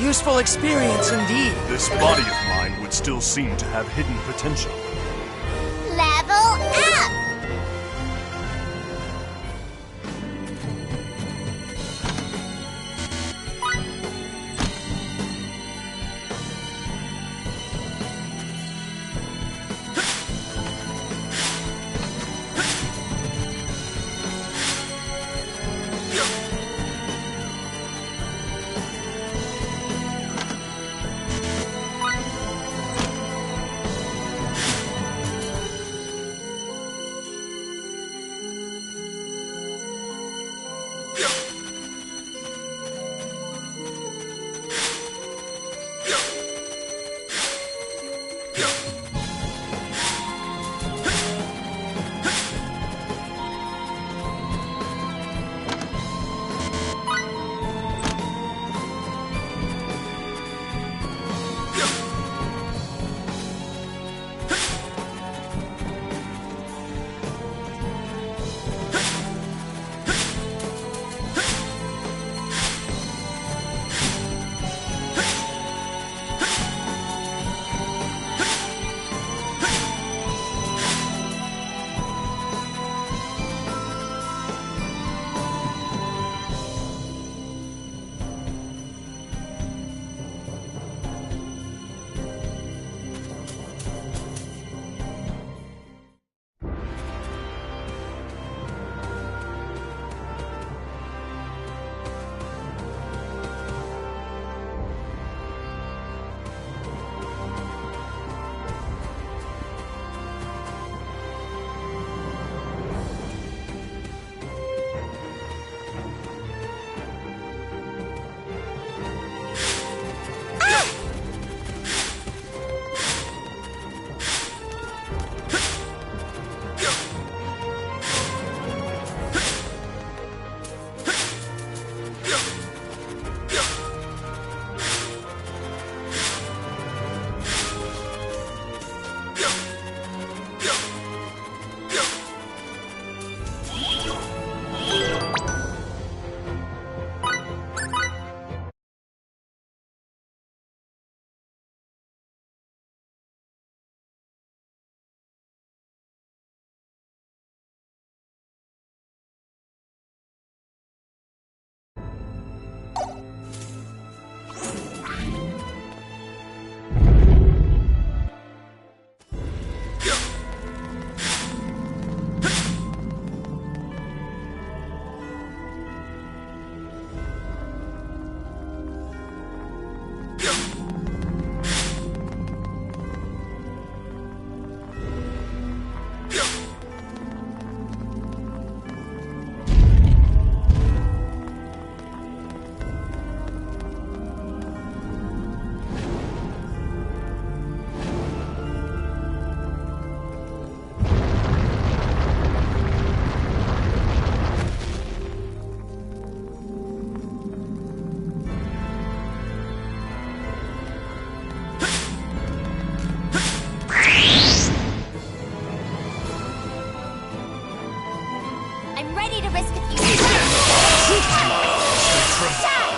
Useful experience indeed. This body of mine would still seem to have hidden potential. Level up!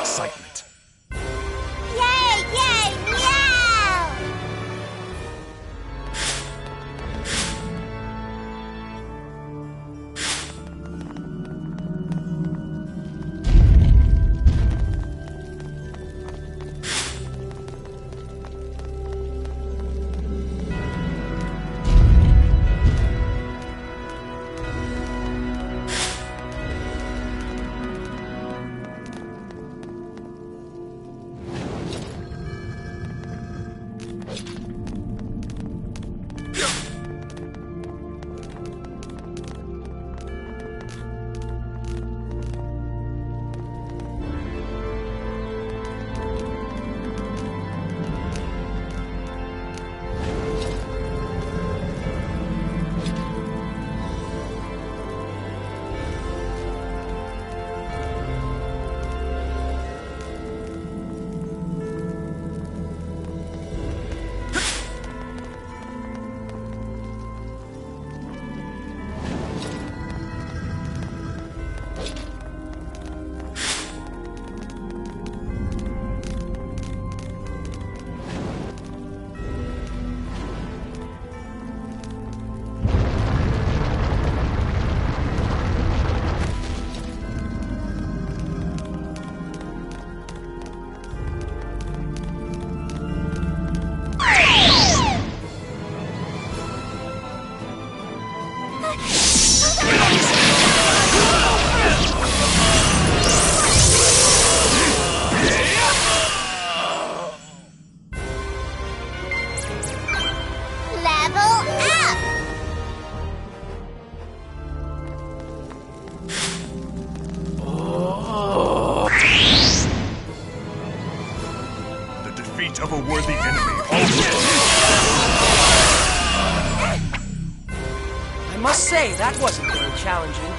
Excitement. Yay! Yay! Meow! of a worthy enemy always. I must say, that wasn't very challenging.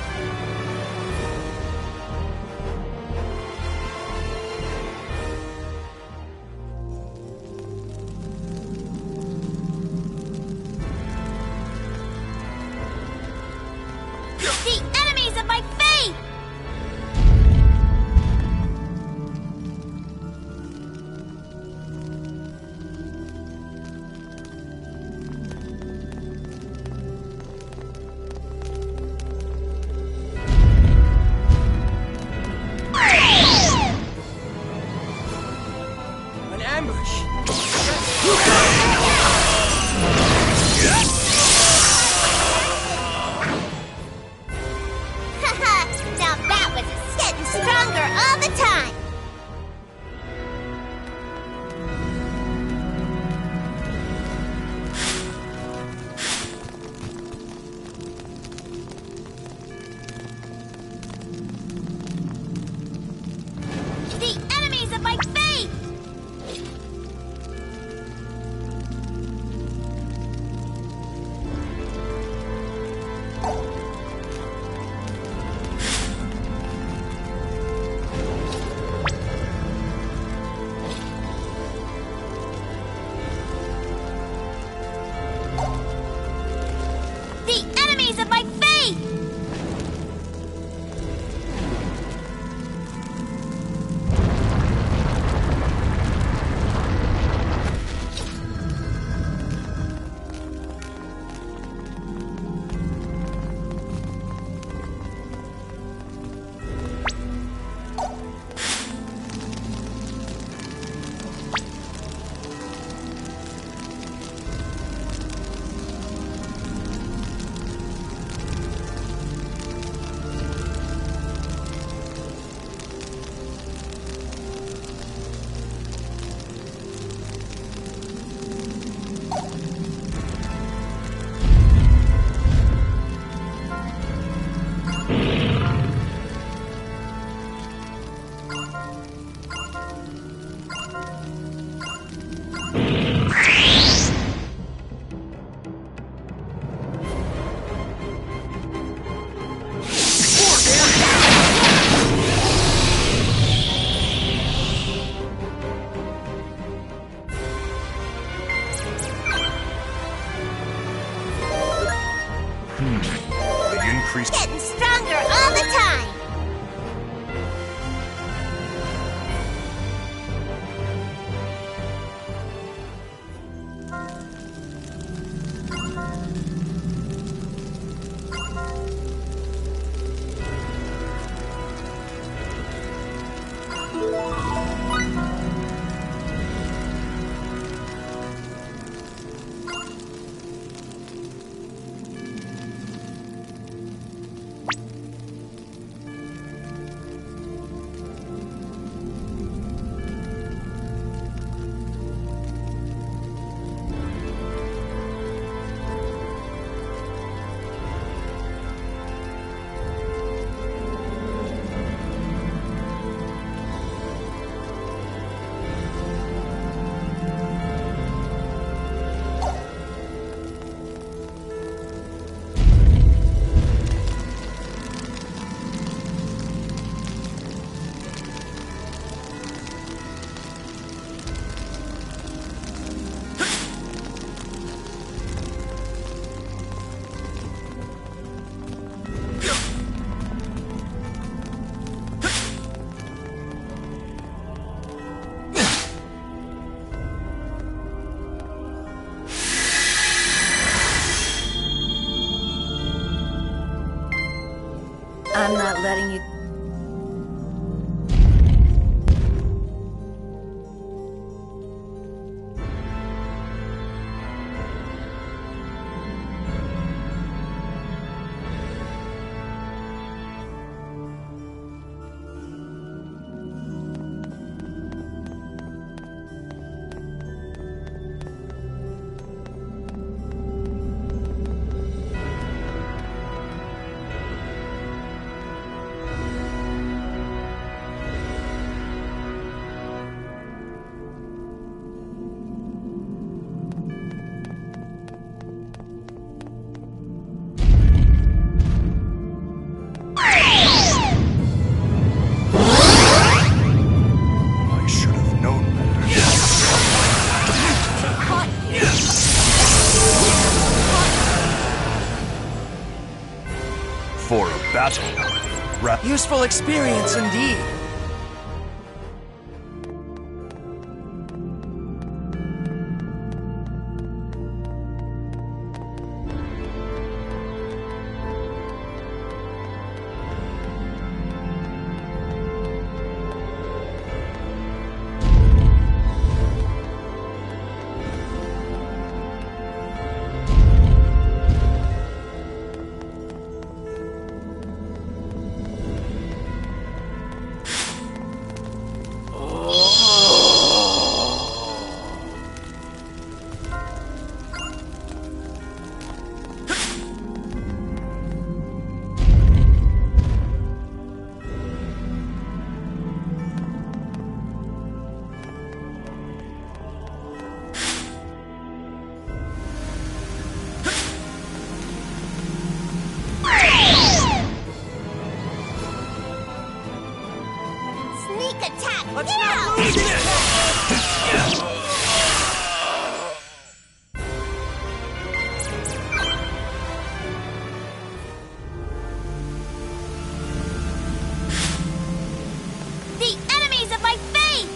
The enemies of my faith! An ambush! Now that was getting stronger all the time! The enemies of my faith! The enemies of my faith! The increased Getting stronger all the time! I'm not letting you... battle. Useful experience indeed. Sneak attack Let's now! not lose this! The enemies of my faith!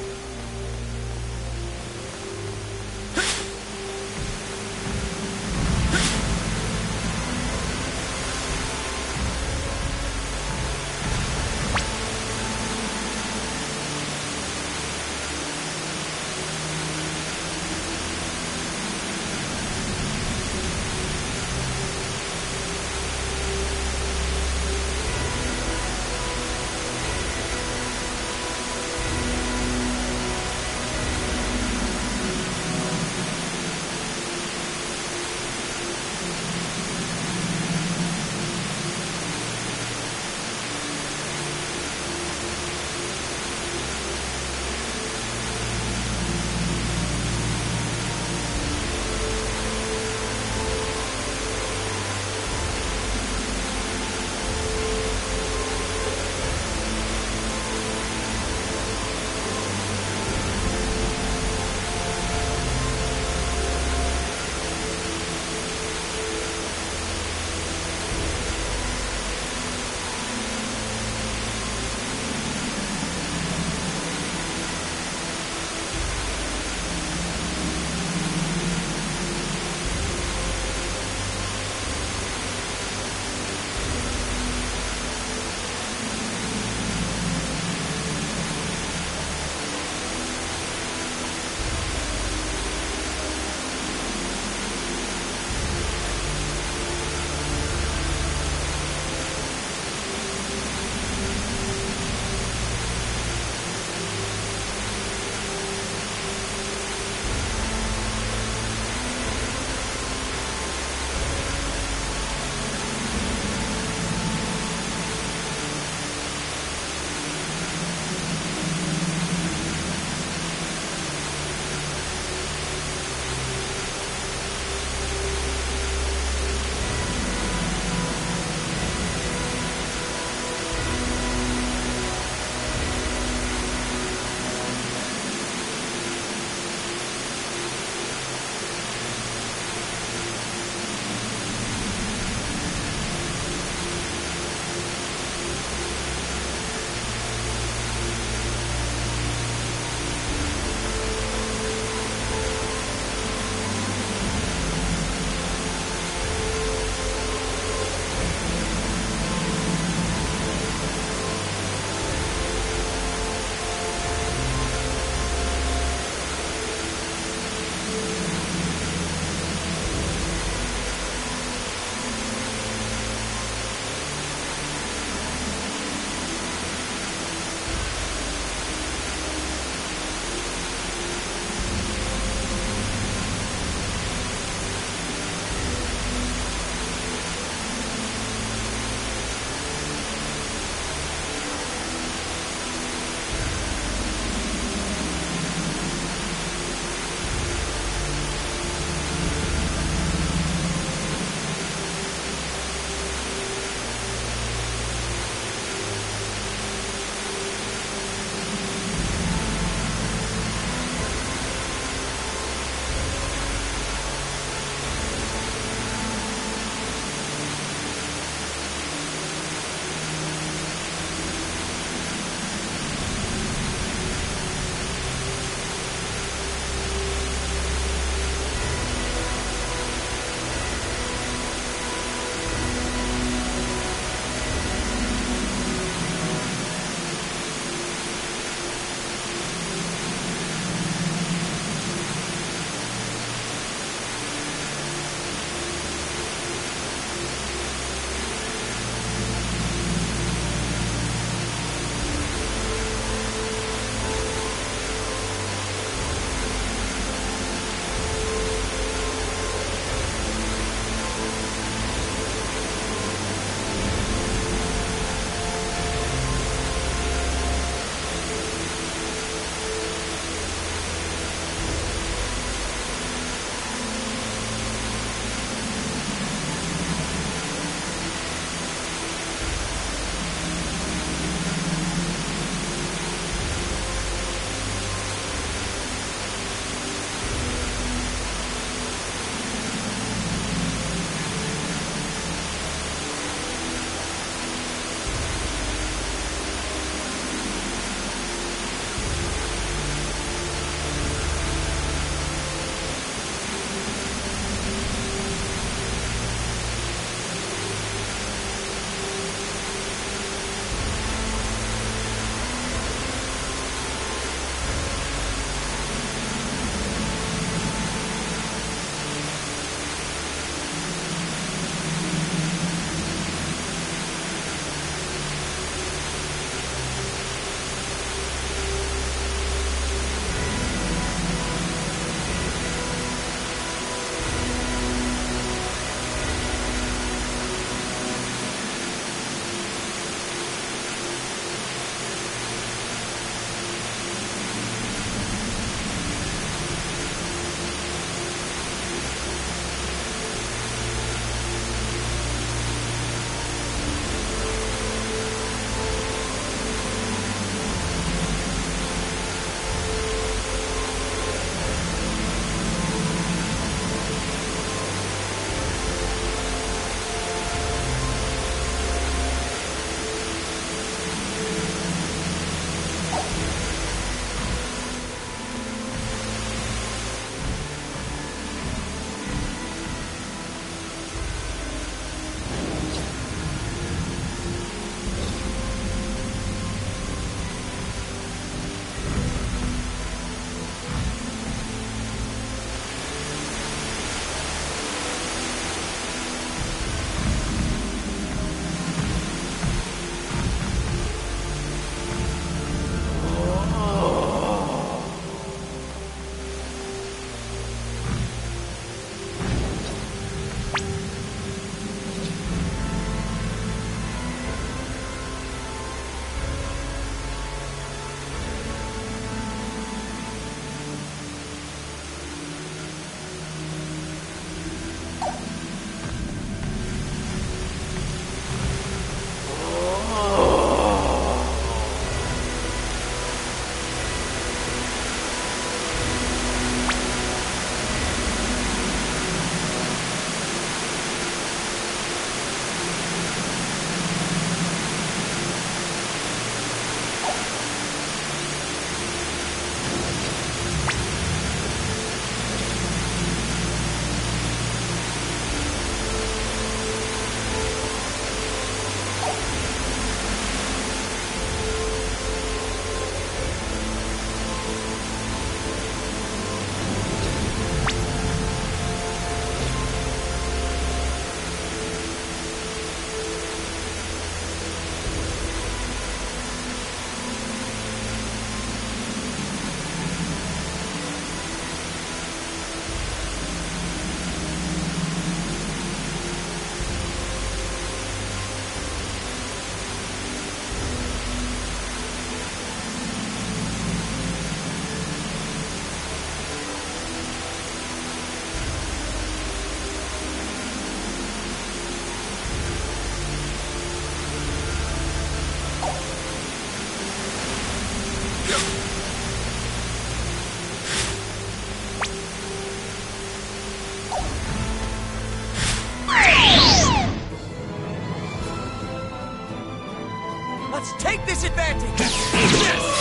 Let's take this advantage! Eat this!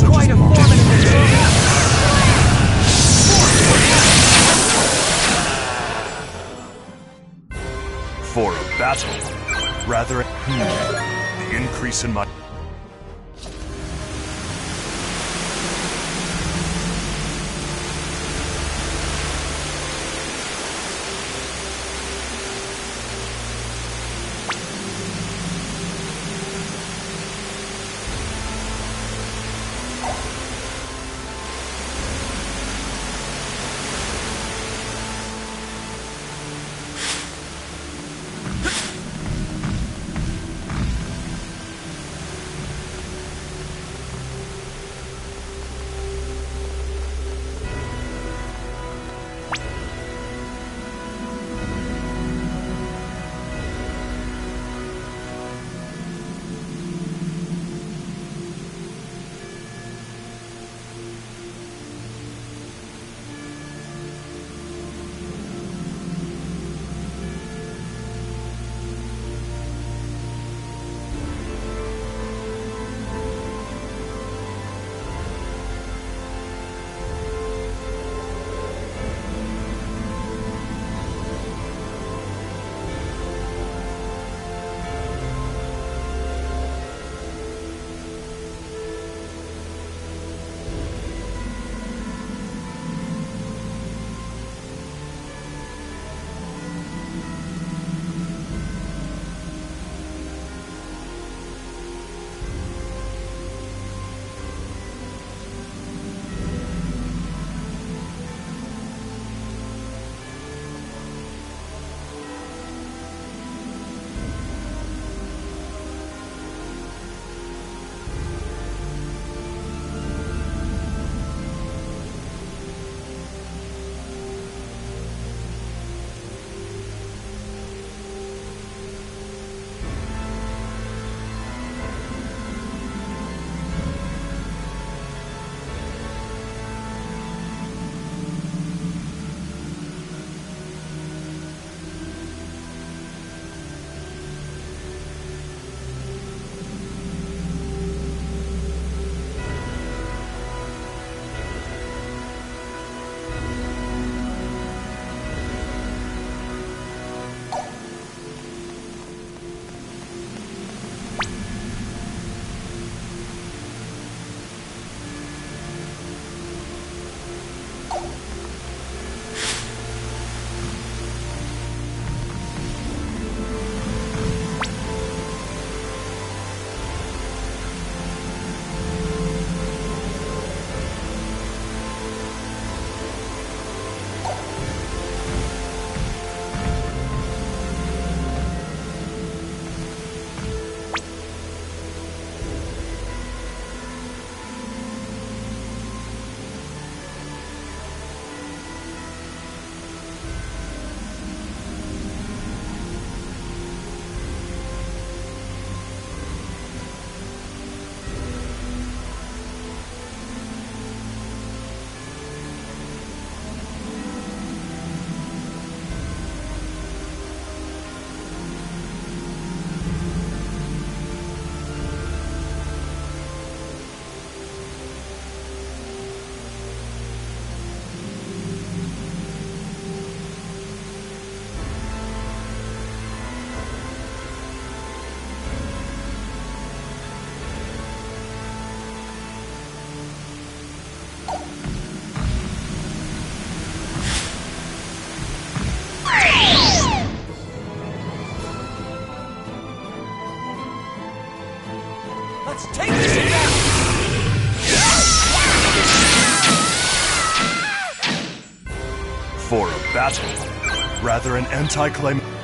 Quite a formidable For a battle, rather, the increase in my... For a battle, rather an anticlimactic.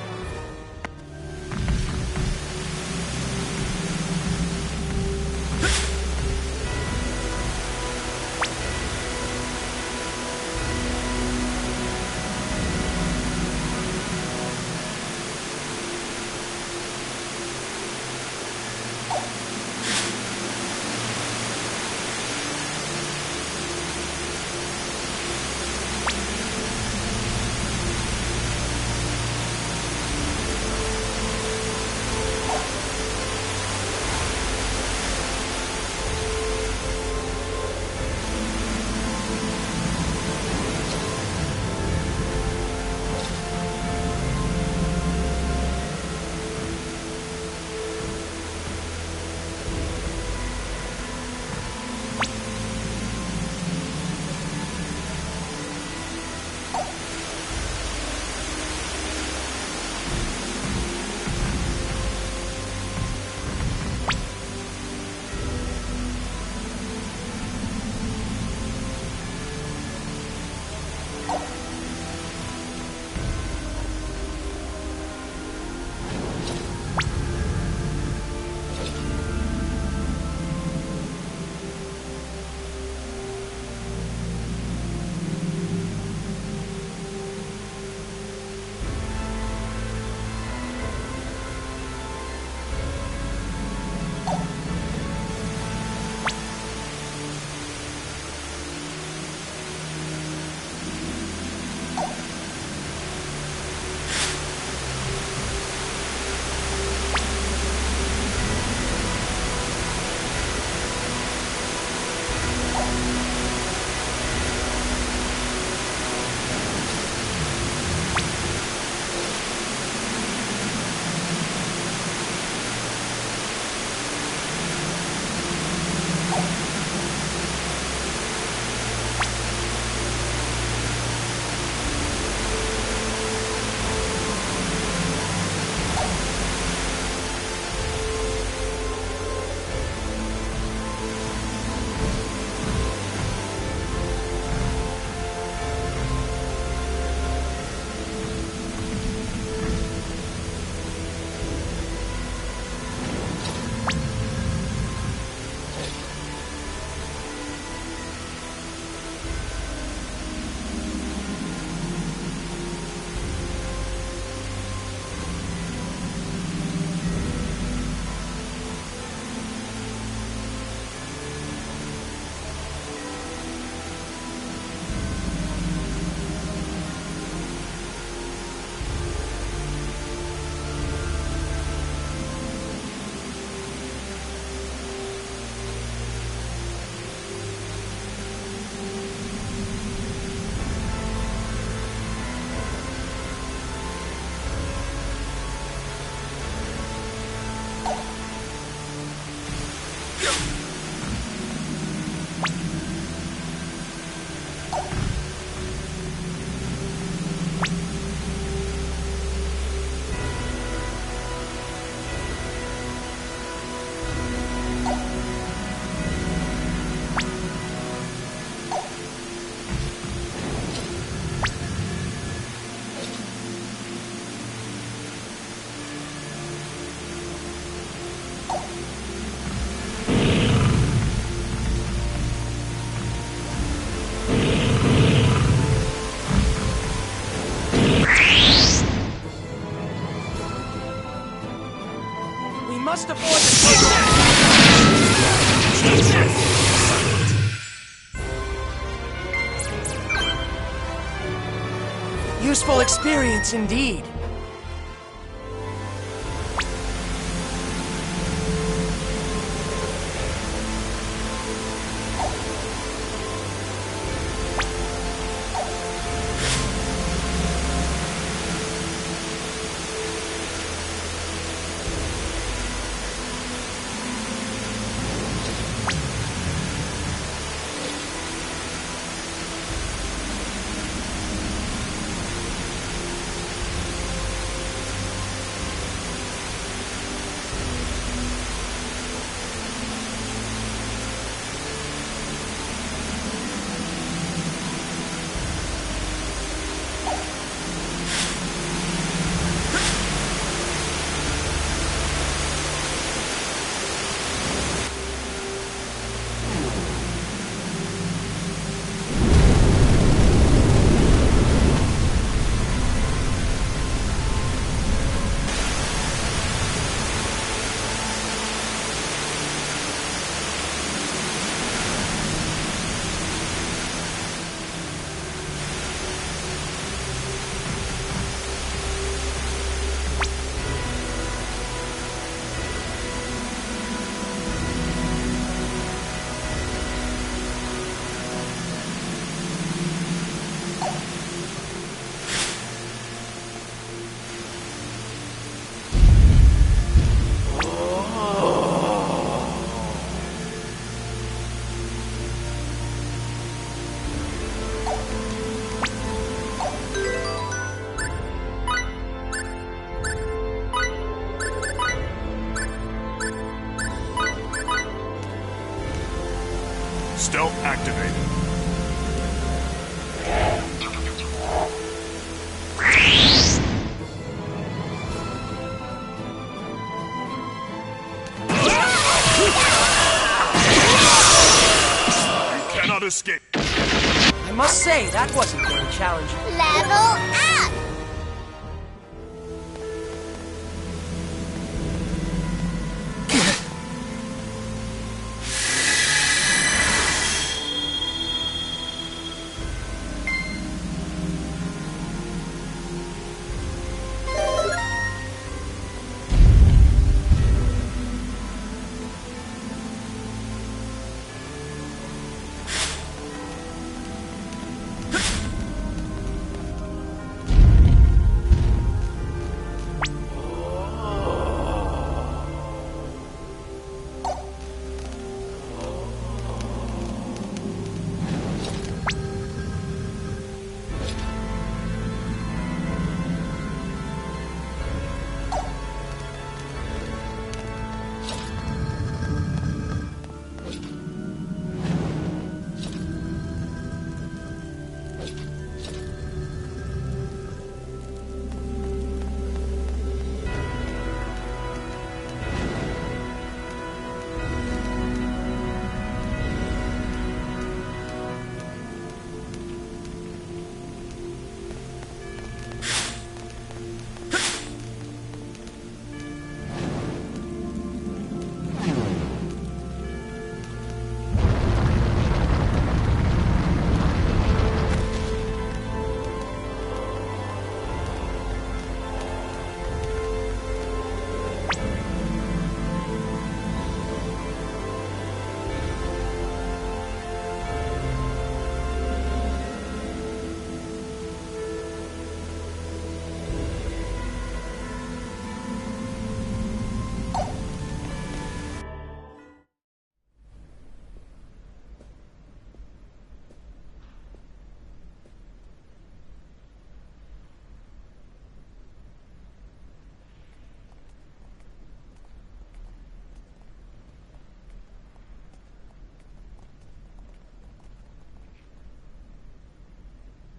must avoid the useful experience indeed. must say, that wasn't very challenging. Level up!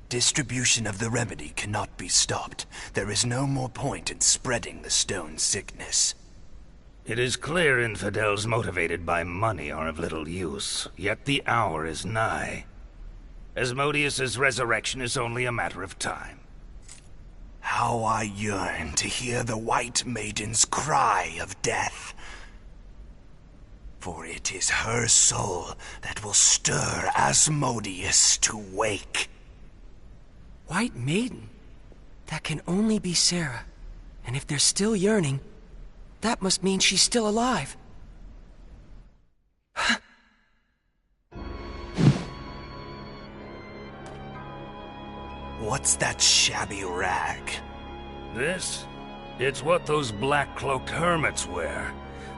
Distribution of the remedy cannot be stopped. There is no more point in spreading the stone sickness. It is clear infidels motivated by money are of little use, yet the hour is nigh. Asmodeus's resurrection is only a matter of time. How I yearn to hear the White Maiden's cry of death. For it is her soul that will stir Asmodeus to wake. White Maiden? That can only be Sarah. And if they're still yearning, that must mean she's still alive. What's that shabby rag? This? It's what those black-cloaked hermits wear.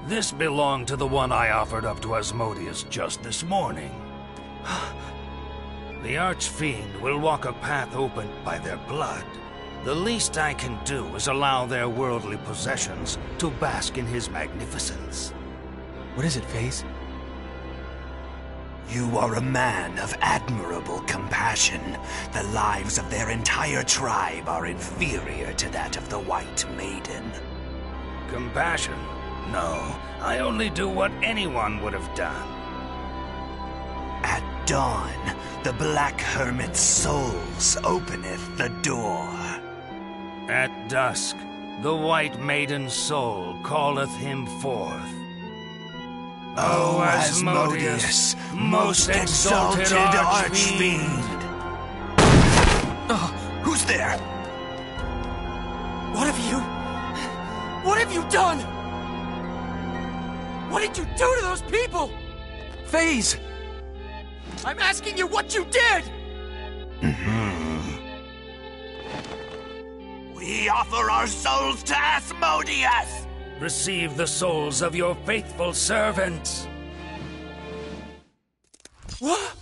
This belonged to the one I offered up to Asmodeus just this morning. The Archfiend will walk a path opened by their blood. The least I can do is allow their worldly possessions to bask in his magnificence. What is it, FaZe? You are a man of admirable compassion. The lives of their entire tribe are inferior to that of the White Maiden. Compassion? No, I only do what anyone would have done. At dawn, the Black Hermit's souls openeth the door. At dusk, the White Maiden's soul calleth him forth. O Asmodeus, most exalted Archfiend! Who's there? What have you done? What did you do to those people? FaZe! I'm asking you what you did! We offer our souls to Asmodeus! Receive the souls of your faithful servants. What?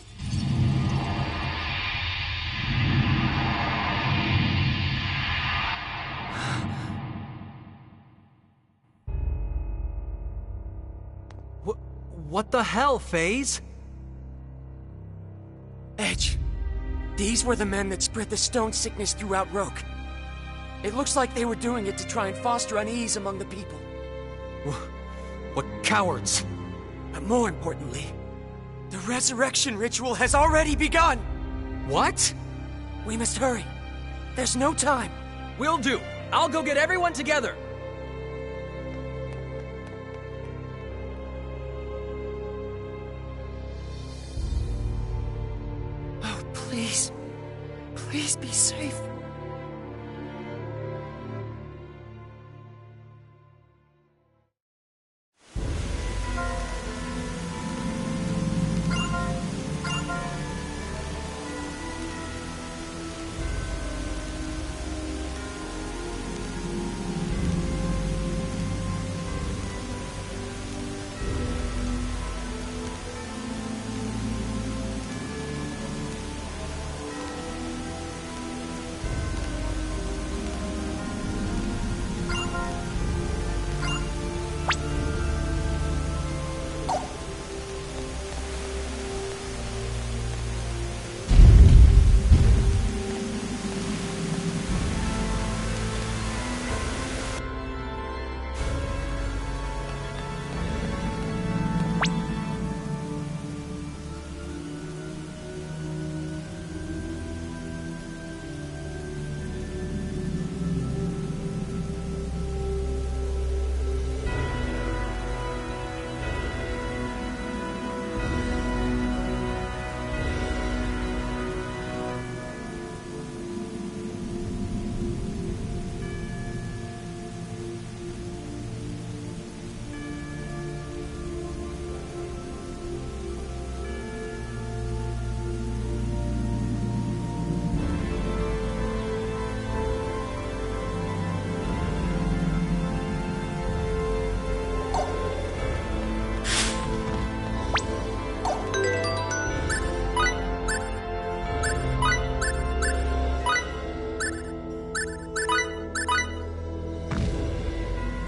What the hell, FaZe? Edge, these were the men that spread the stone sickness throughout Roke. It looks like they were doing it to try and foster unease among the people. What cowards! But more importantly, the resurrection ritual has already begun! What? We must hurry. There's no time. Will do. I'll go get everyone together. Oh, please. Please be safe.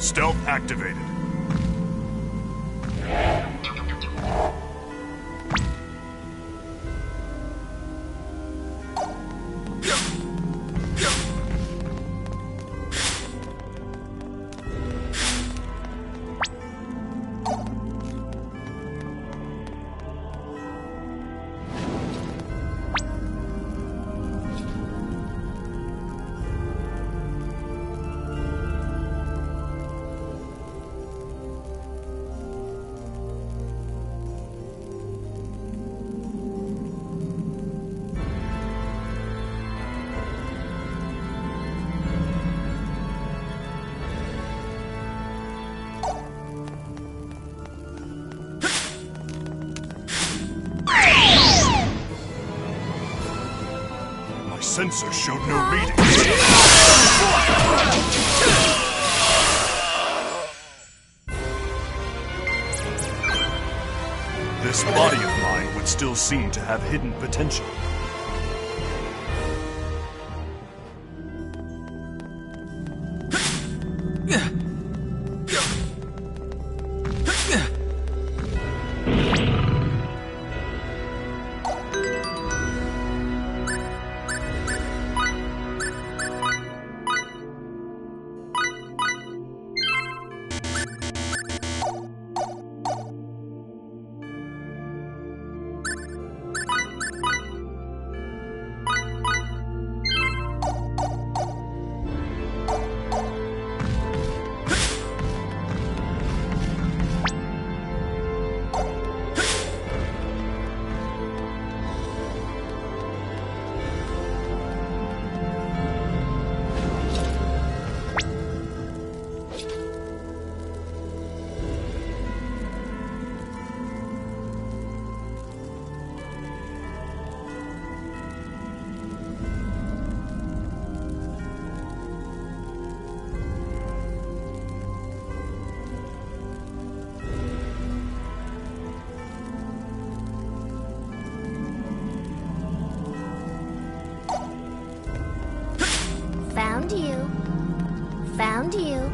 Stealth activated. Sensor showed no reading. This body of mine would still seem to have hidden potential. Found you. Found you.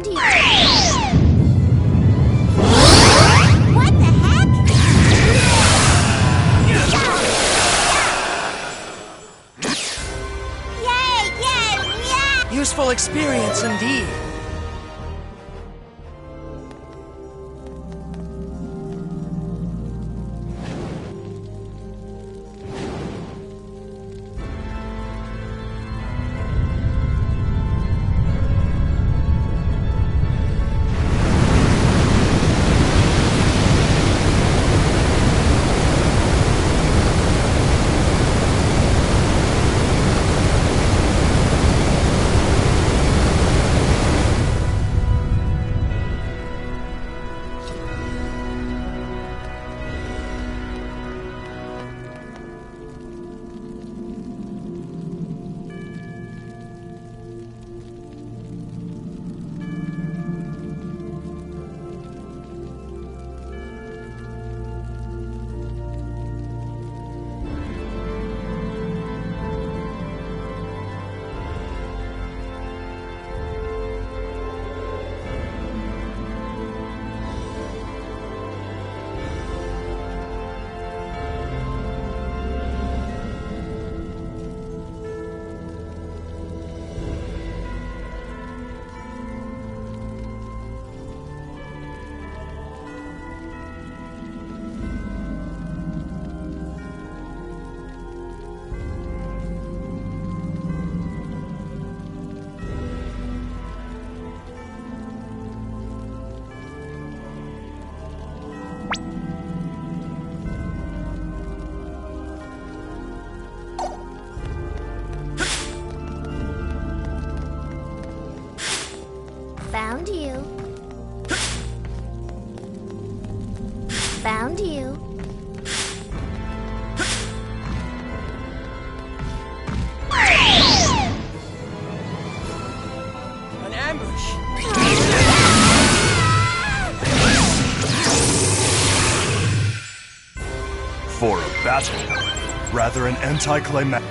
Found you. What the heck? Yay! Yay! Yay! Useful experience indeed. Found you. Found you. An ambush. For a battle, rather an anticlimactic.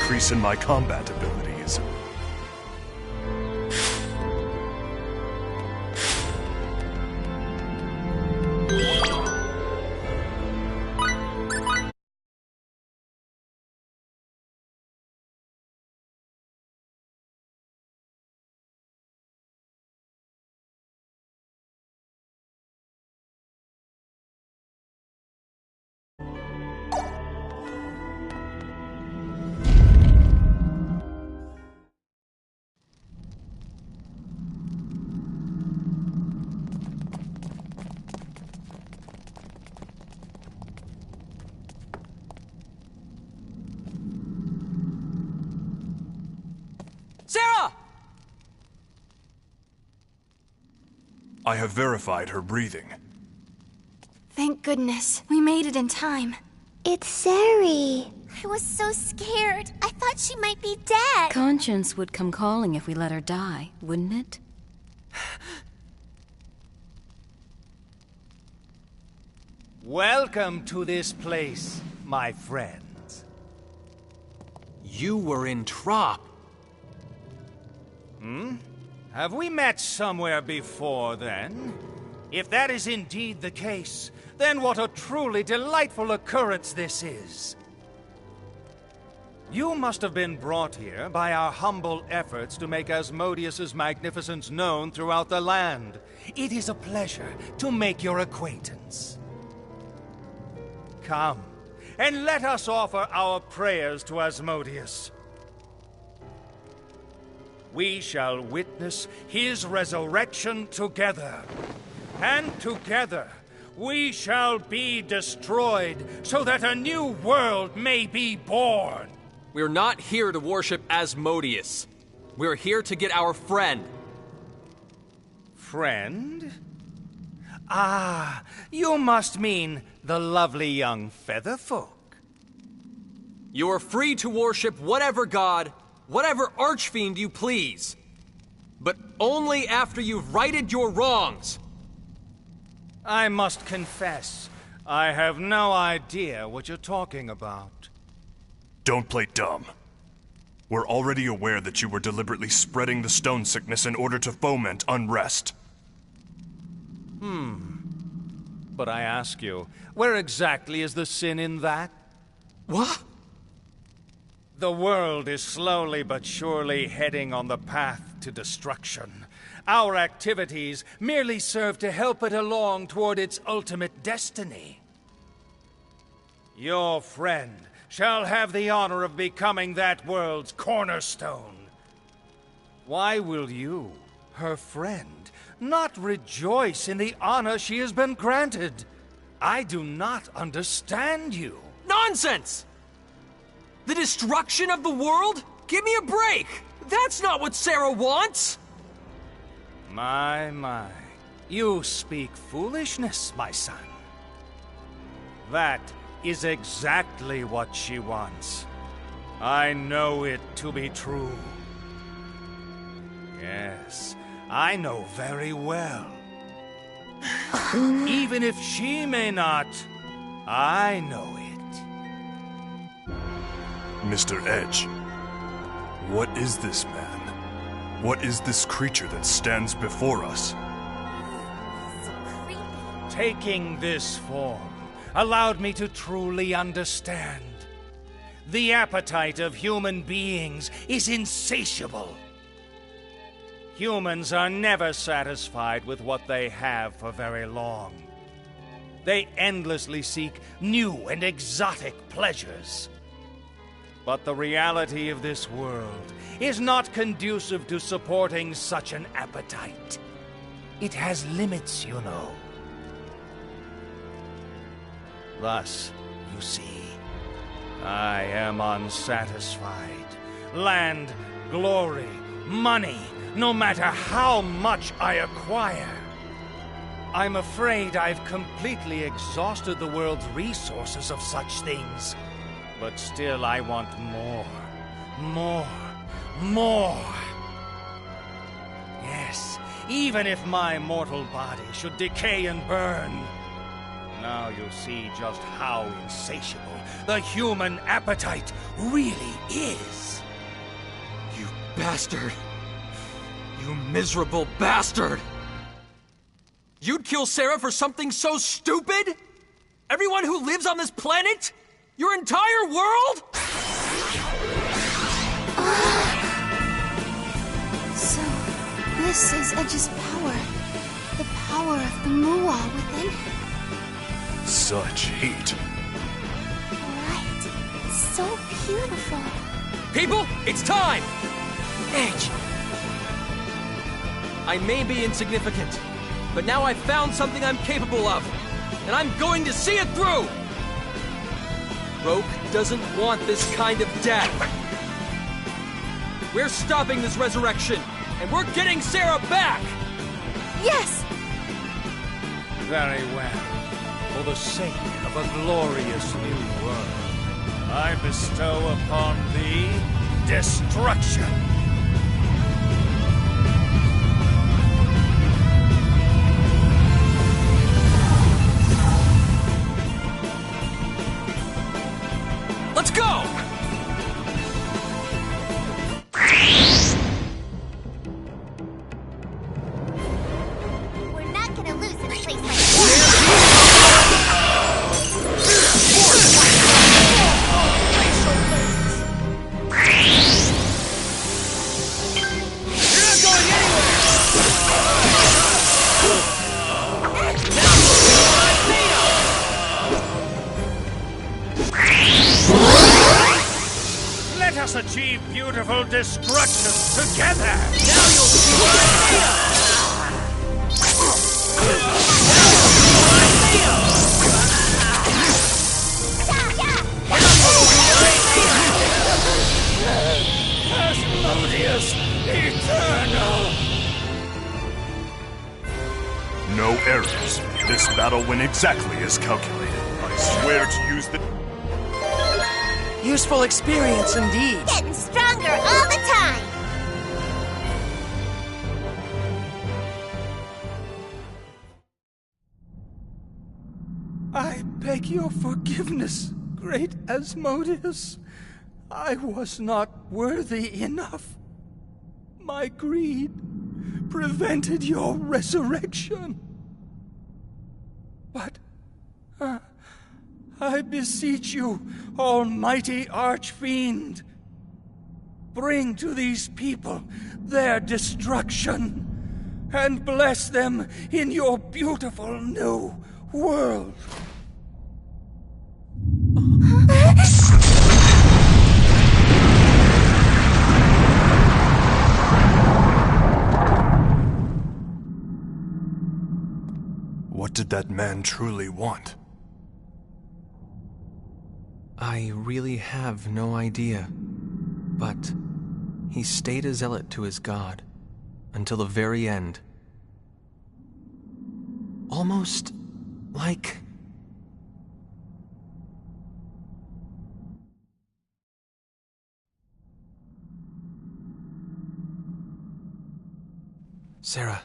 increase in my combat abilities. Sarah! I have verified her breathing. Thank goodness. We made it in time. It's Sari. I was so scared. I thought she might be dead. Conscience would come calling if we let her die, wouldn't it? Welcome to this place, my friends. You were in Trop. Have we met somewhere before, then? If that is indeed the case, then what a truly delightful occurrence this is. You must have been brought here by our humble efforts to make Asmodeus's magnificence known throughout the land. It is a pleasure to make your acquaintance. Come, and let us offer our prayers to Asmodeus. We shall witness his resurrection together. And together, we shall be destroyed so that a new world may be born. We're not here to worship Asmodeus. We're here to get our friend. Friend? Ah, you must mean the lovely young featherfolk. You are free to worship whatever god, whatever archfiend you please. But only after you've righted your wrongs. I must confess, I have no idea what you're talking about. Don't play dumb. We're already aware that you were deliberately spreading the stone sickness in order to foment unrest. But I ask you, where exactly is the sin in that? What? The world is slowly but surely heading on the path to destruction. Our activities merely serve to help it along toward its ultimate destiny. Your friend shall have the honor of becoming that world's cornerstone. Why will you, her friend, not rejoice in the honor she has been granted? I do not understand you. Nonsense! The destruction of the world? Give me a break! That's not what Sarah wants! My. You speak foolishness, my son. That is exactly what she wants. I know it to be true. Yes, I know very well. Even if she may not, I know it. Mr. Edge, what is this man? What is this creature that stands before us? So creepy. Taking this form allowed me to truly understand. The appetite of human beings is insatiable. Humans are never satisfied with what they have for very long. They endlessly seek new and exotic pleasures. But the reality of this world is not conducive to supporting such an appetite. It has limits, you know. Thus, you see, I am unsatisfied. Land, glory, money, no matter how much I acquire. I'm afraid I've completely exhausted the world's resources of such things. But still I want more. More. Yes, even if my mortal body should decay and burn, Now you see just how insatiable the human appetite really is. You bastard! You miserable bastard! You'd kill Sarah for something so stupid? Everyone who lives on this planet? Your entire world? So, this is Edge's power. The power of the Muwa within him. Such heat. Right. So beautiful. People, it's time! Edge! I may be insignificant, but now I've found something I'm capable of, and I'm going to see it through! Roke doesn't want this kind of death. We're stopping this resurrection, and we're getting Sarah back! Yes! Very well. For the sake of a glorious new world, I bestow upon thee destruction. Let's go! We're not gonna lose in a place like this. You're not going anywhere! Let us achieve beautiful destruction together! Now you'll see what I feel! Asmodeus, eternal! No errors. This battle went exactly as calculated. I swear to use the... Useful experience indeed. Getting stronger all the time. I beg your forgiveness, great Asmodeus. I was not worthy enough. My greed prevented your resurrection. But I beseech you, almighty Archfiend, bring to these people their destruction, and bless them in your beautiful new world. What did that man truly want? I really have no idea, but he stayed a zealot to his god until the very end. Almost like... Sarah.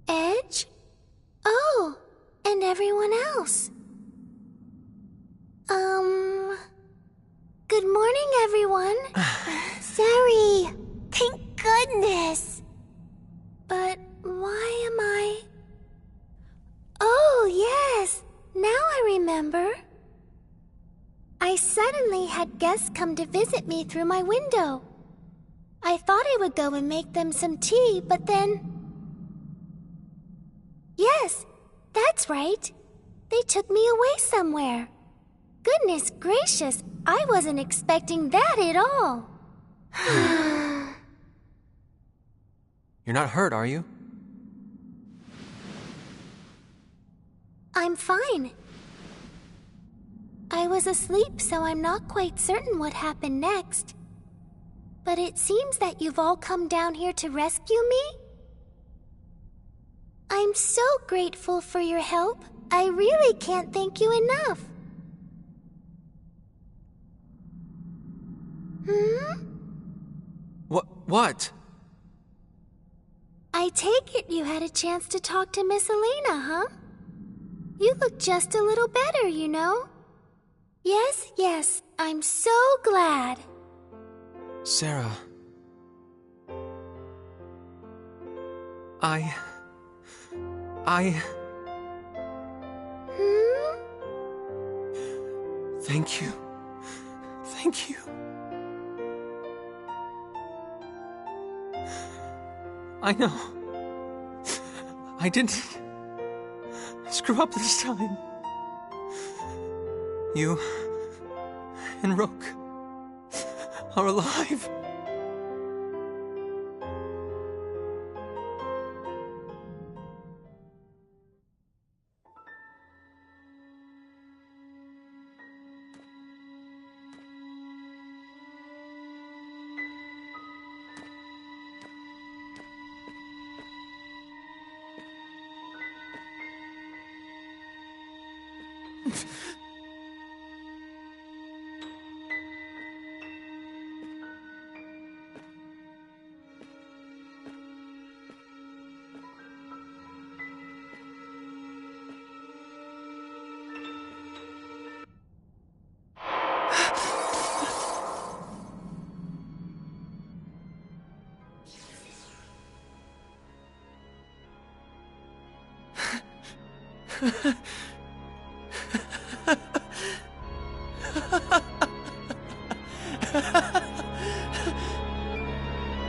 Edge? Oh, and everyone else. Good morning, everyone. Sorry. Thank goodness. But why am I... Oh, yes. Now I remember. I suddenly had guests come to visit me through my window. I thought I would go and make them some tea, but then... Yes, that's right. They took me away somewhere. Goodness gracious, I wasn't expecting that at all. You're not hurt, are you? I'm fine. I was asleep, so I'm not quite certain what happened next. But it seems that you've all come down here to rescue me? I'm so grateful for your help. I really can't thank you enough. What? I take it you had a chance to talk to Miss Elena, huh? You look just a little better, you know? Yes, yes, I'm so glad. Sarah. I... Thank you. Thank you. I know. I didn't screw up this time. You and Rook are alive.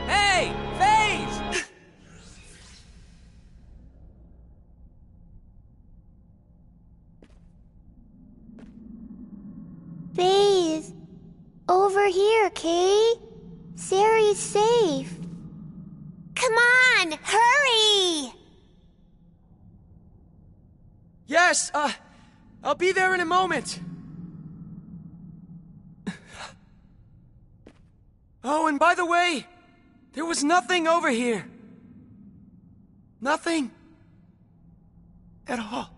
Hey! Phase! Faze, over here, Kay. Sari's safe. Come on, hurry! Yes, I'll be there in a moment. Oh, and by the way, there was nothing over here. Nothing. At all.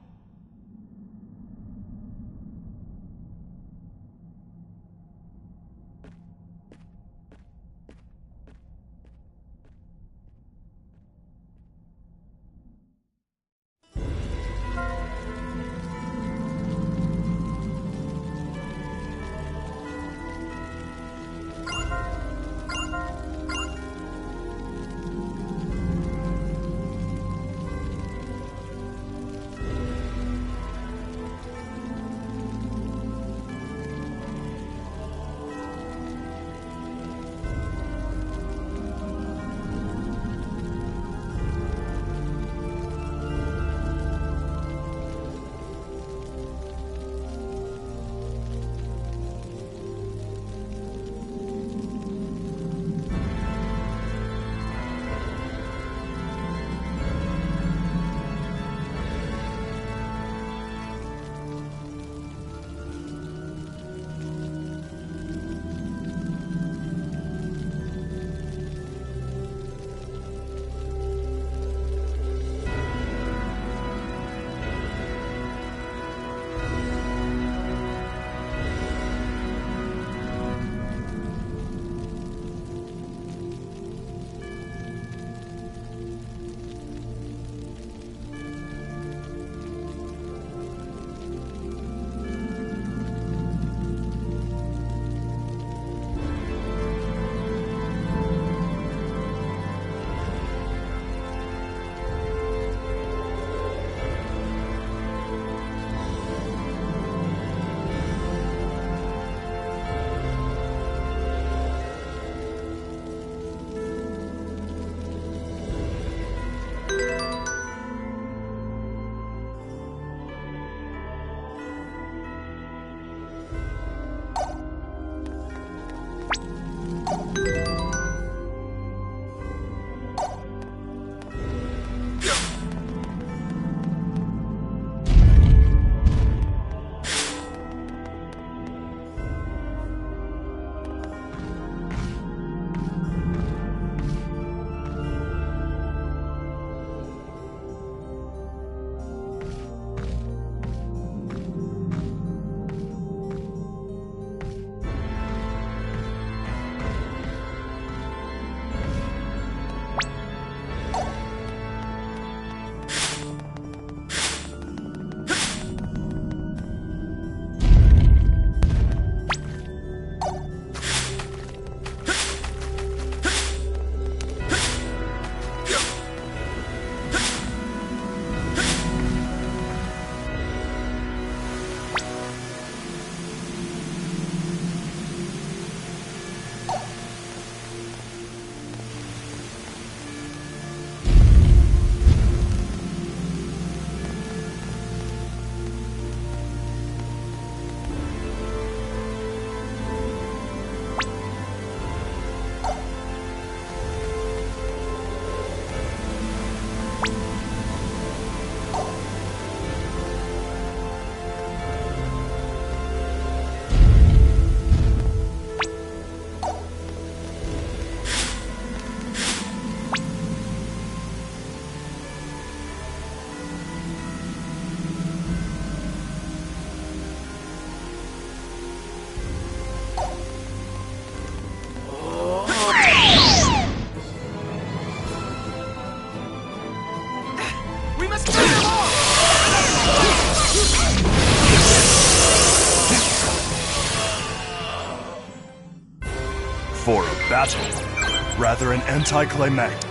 battle, rather an anticlimactic.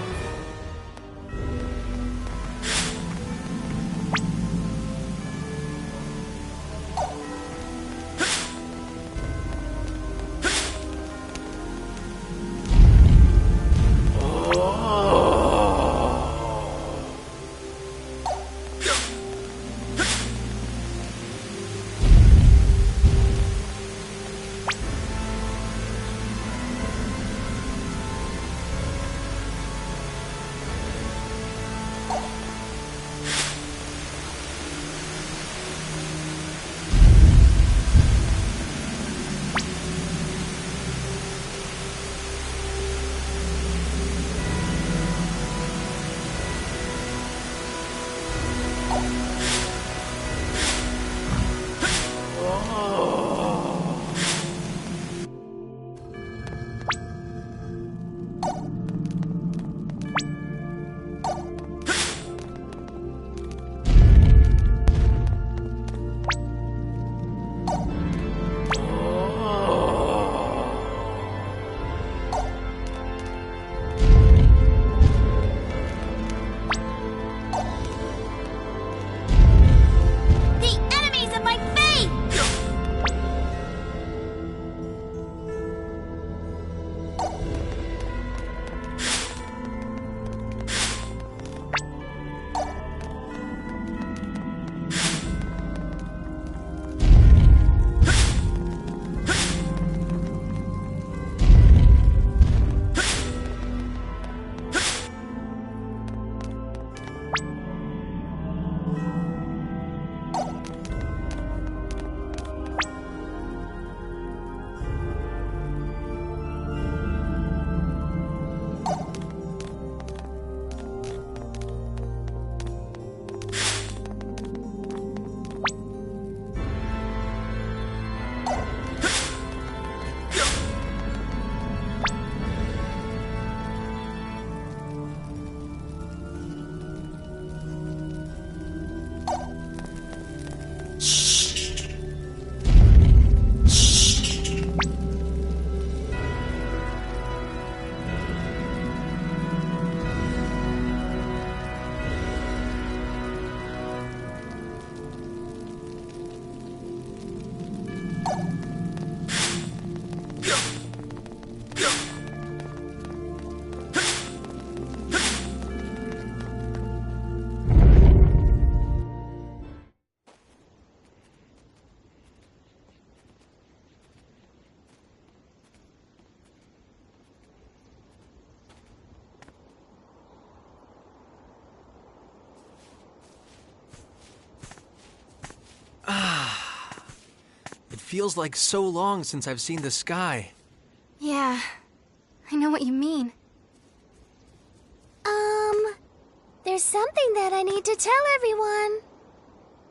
It feels like so long since I've seen the sky. Yeah, I know what you mean. There's something that I need to tell everyone.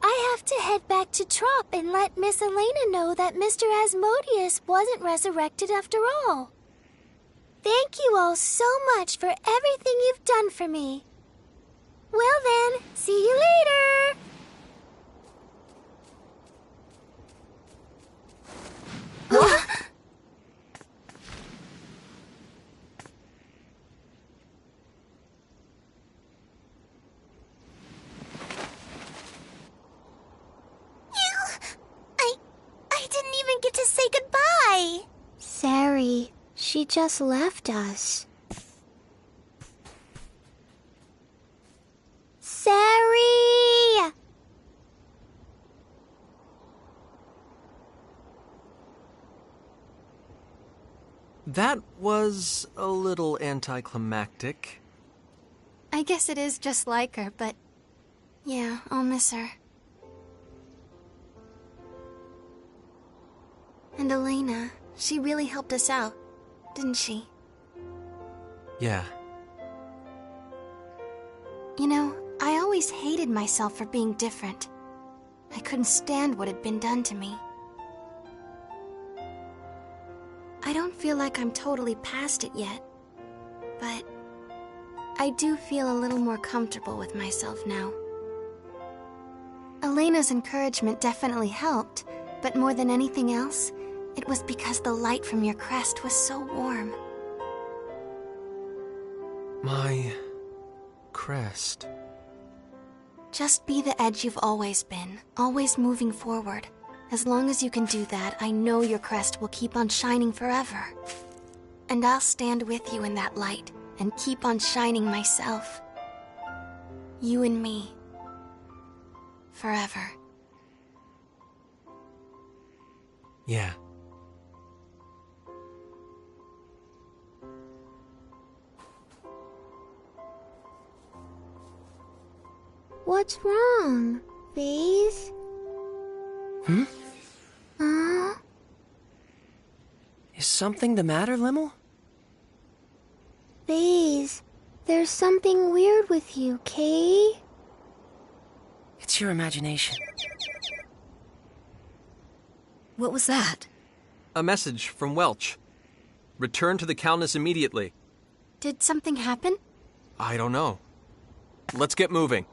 I have to head back to Trop and let Miss Elena know that Mr. Asmodeus wasn't resurrected after all. Thank you all so much for everything you've done for me. Well then, see you later! What? I didn't even get to say goodbye. Sari, she just left us. Sari! That was a little anticlimactic. I guess it is just like her, but yeah, I'll miss her. And Elena, she really helped us out, didn't she? Yeah. You know, I always hated myself for being different. I couldn't stand what had been done to me. I don't feel like I'm totally past it yet, but I do feel a little more comfortable with myself now. Elena's encouragement definitely helped, but more than anything else, it was because the light from your crest was so warm. My crest. Just be the edge you've always been, always moving forward. As long as you can do that, I know your crest will keep on shining forever. And I'll stand with you in that light and keep on shining myself. You and me. Forever. Yeah. What's wrong, Vase? Is something the matter, Limmel? Vase, there's something weird with you, Kay? It's your imagination. What was that? A message from Welch. Return to the Countess immediately. Did something happen? I don't know. Let's get moving.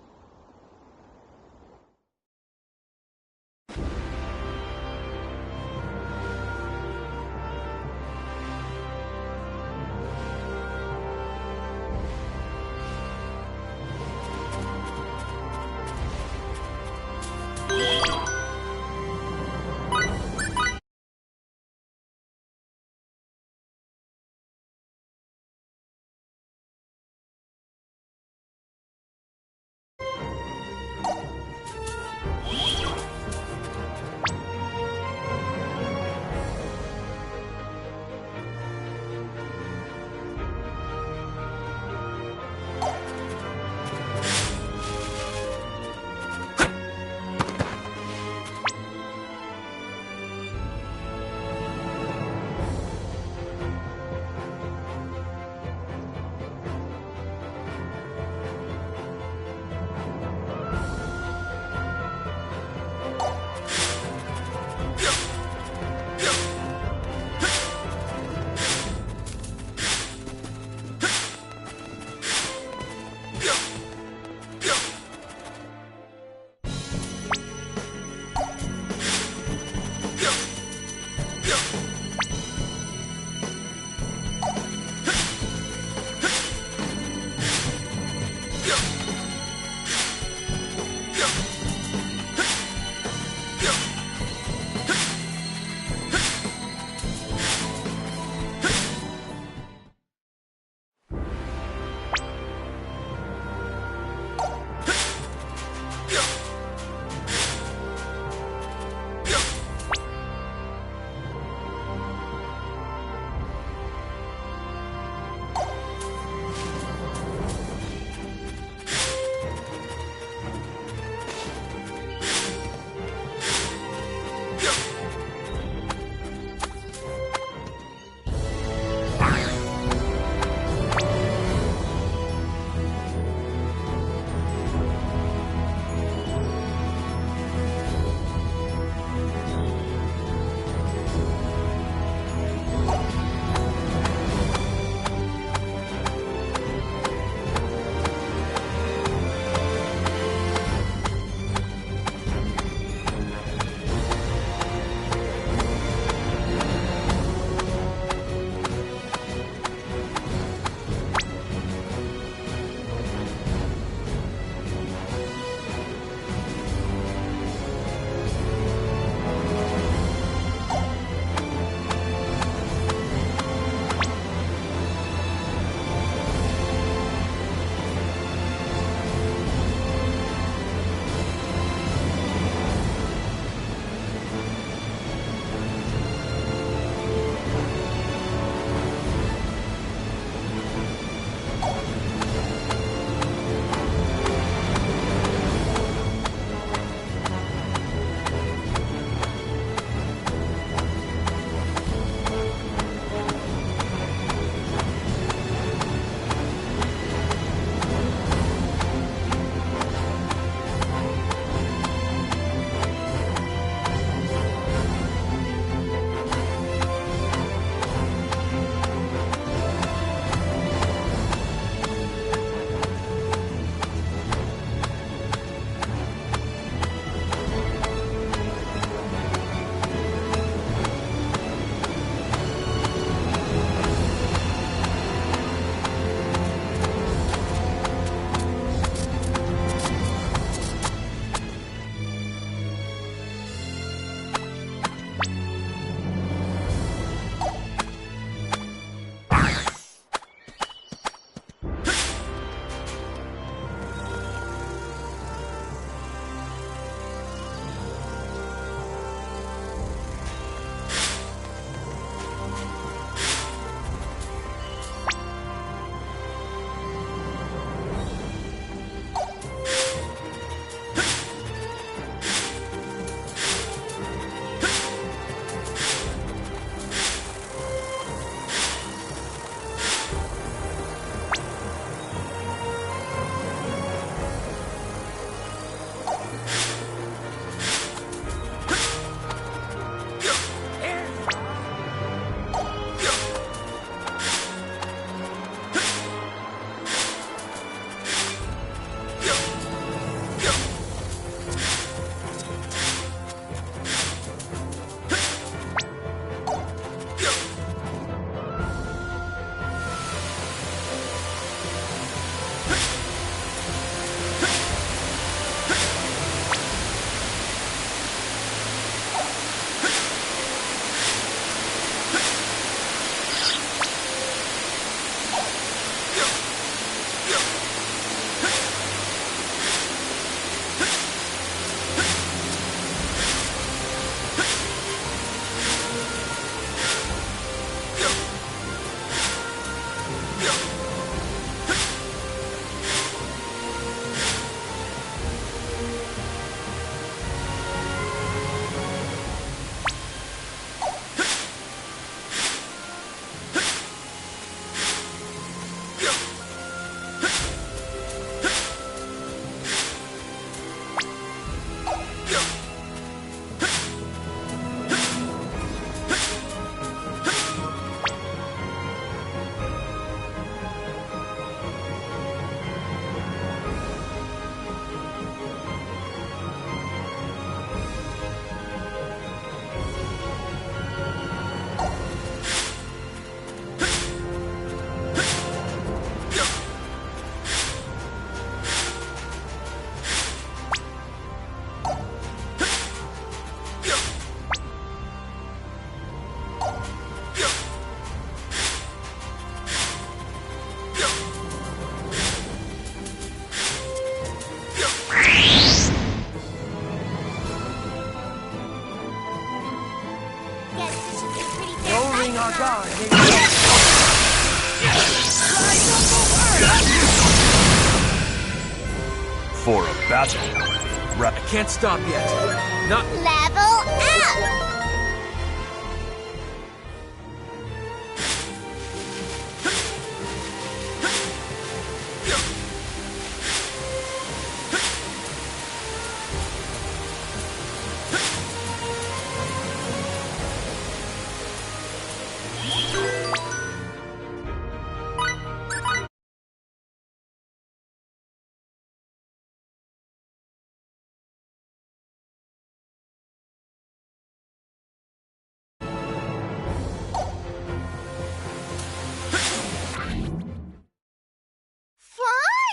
God, here you go. For a battle. I can't stop yet. Not. Level up!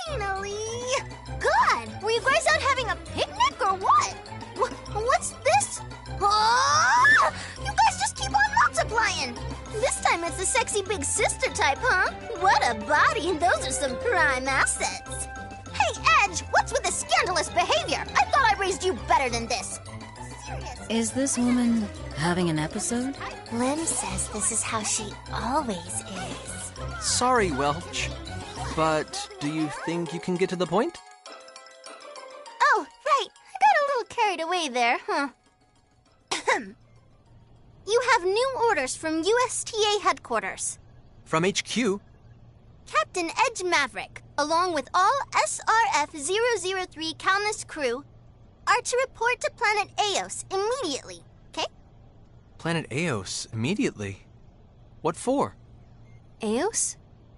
Finally! Good! Were you guys out having a picnic or what? What's this? Oh, you guys just keep on multiplying! This time it's the sexy big sister type, huh? What a body, and those are some prime assets. Hey, Edge, what's with the scandalous behavior? I thought I raised you better than this. Seriously. Is this woman having an episode? Lynn says this is how she always is. Sorry, Welch. But do you think you can get to the point? Oh, right. I got a little carried away there, huh? You have new orders from USTA headquarters. From HQ? Captain Edge Maverick, along with all SRF-003 Calnus crew, are to report to planet Eos immediately, okay? Planet Eos, immediately? What for? Eos?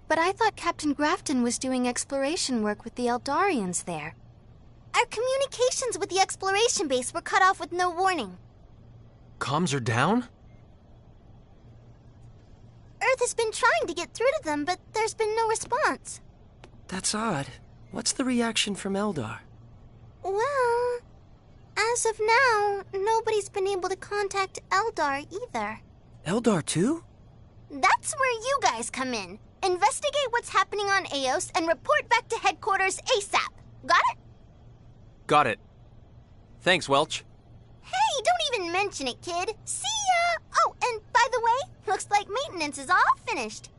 But I thought Captain Grafton was doing exploration work with the Eldarians there. Our communications with the exploration base were cut off with no warning. Comms are down? Earth has been trying to get through to them, but there's been no response. That's odd. What's the reaction from Eldar? Well, as of now, nobody's been able to contact Eldar either. Eldar too? That's where you guys come in. Investigate what's happening on Eos and report back to headquarters ASAP. Got it? Got it. Thanks, Welch. Hey, don't even mention it, kid. See ya! Oh, and by the way, looks like maintenance is all finished.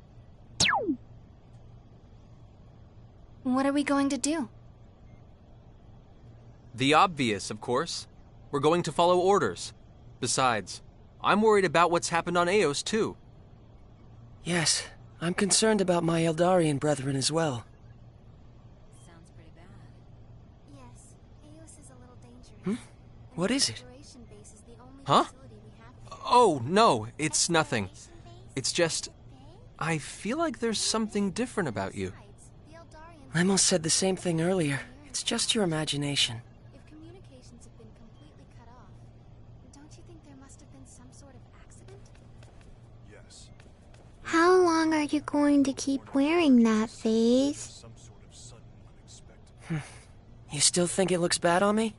What are we going to do? The obvious, of course. We're going to follow orders. Besides, I'm worried about what's happened on Eos, too. Yes, I'm concerned about my Eldarian brethren as well. Sounds pretty bad. Yes, Eos is a little dangerous. What is it? Huh? Oh, no, it's nothing. It's just, I feel like there's something different about you. Lemos said the same thing earlier. It's just your imagination. If communications have been completely cut off, don't you think there must have been some sort of accident? Yes. How long are you going to keep wearing that, Faith? Some sort of sudden, unexpected. You still think it looks bad on me?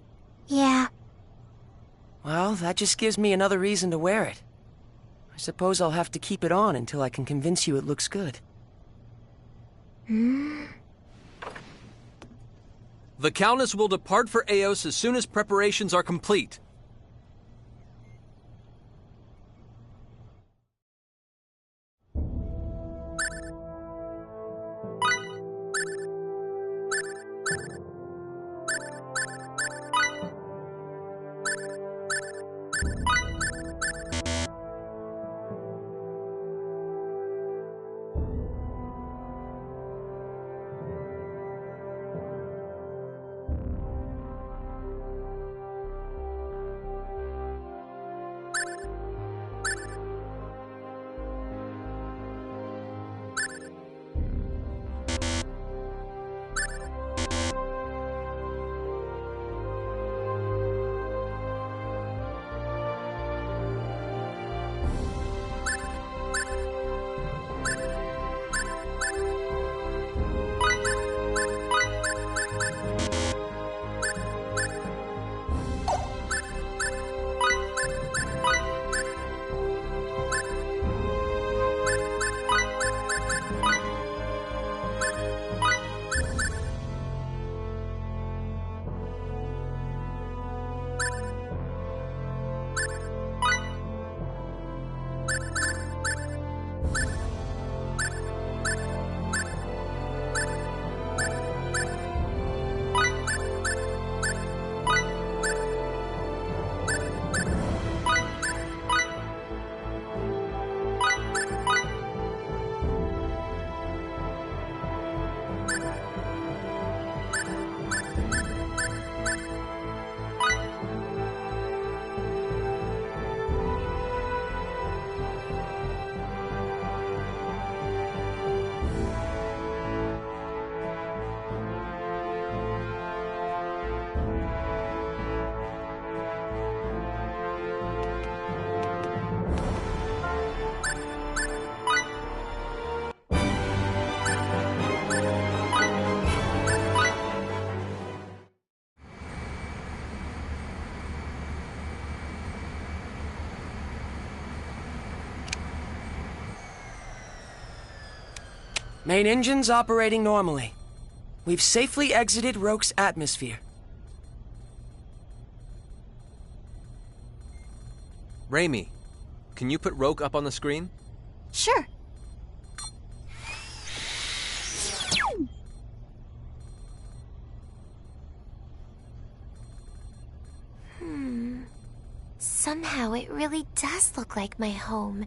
Yeah. Well, that just gives me another reason to wear it. I suppose I'll have to keep it on until I can convince you it looks good. The Calnus will depart for Eos as soon as preparations are complete. Main engines operating normally. We've safely exited Roke's atmosphere. Raimi, can you put Roke up on the screen? Sure. Somehow it really does look like my home.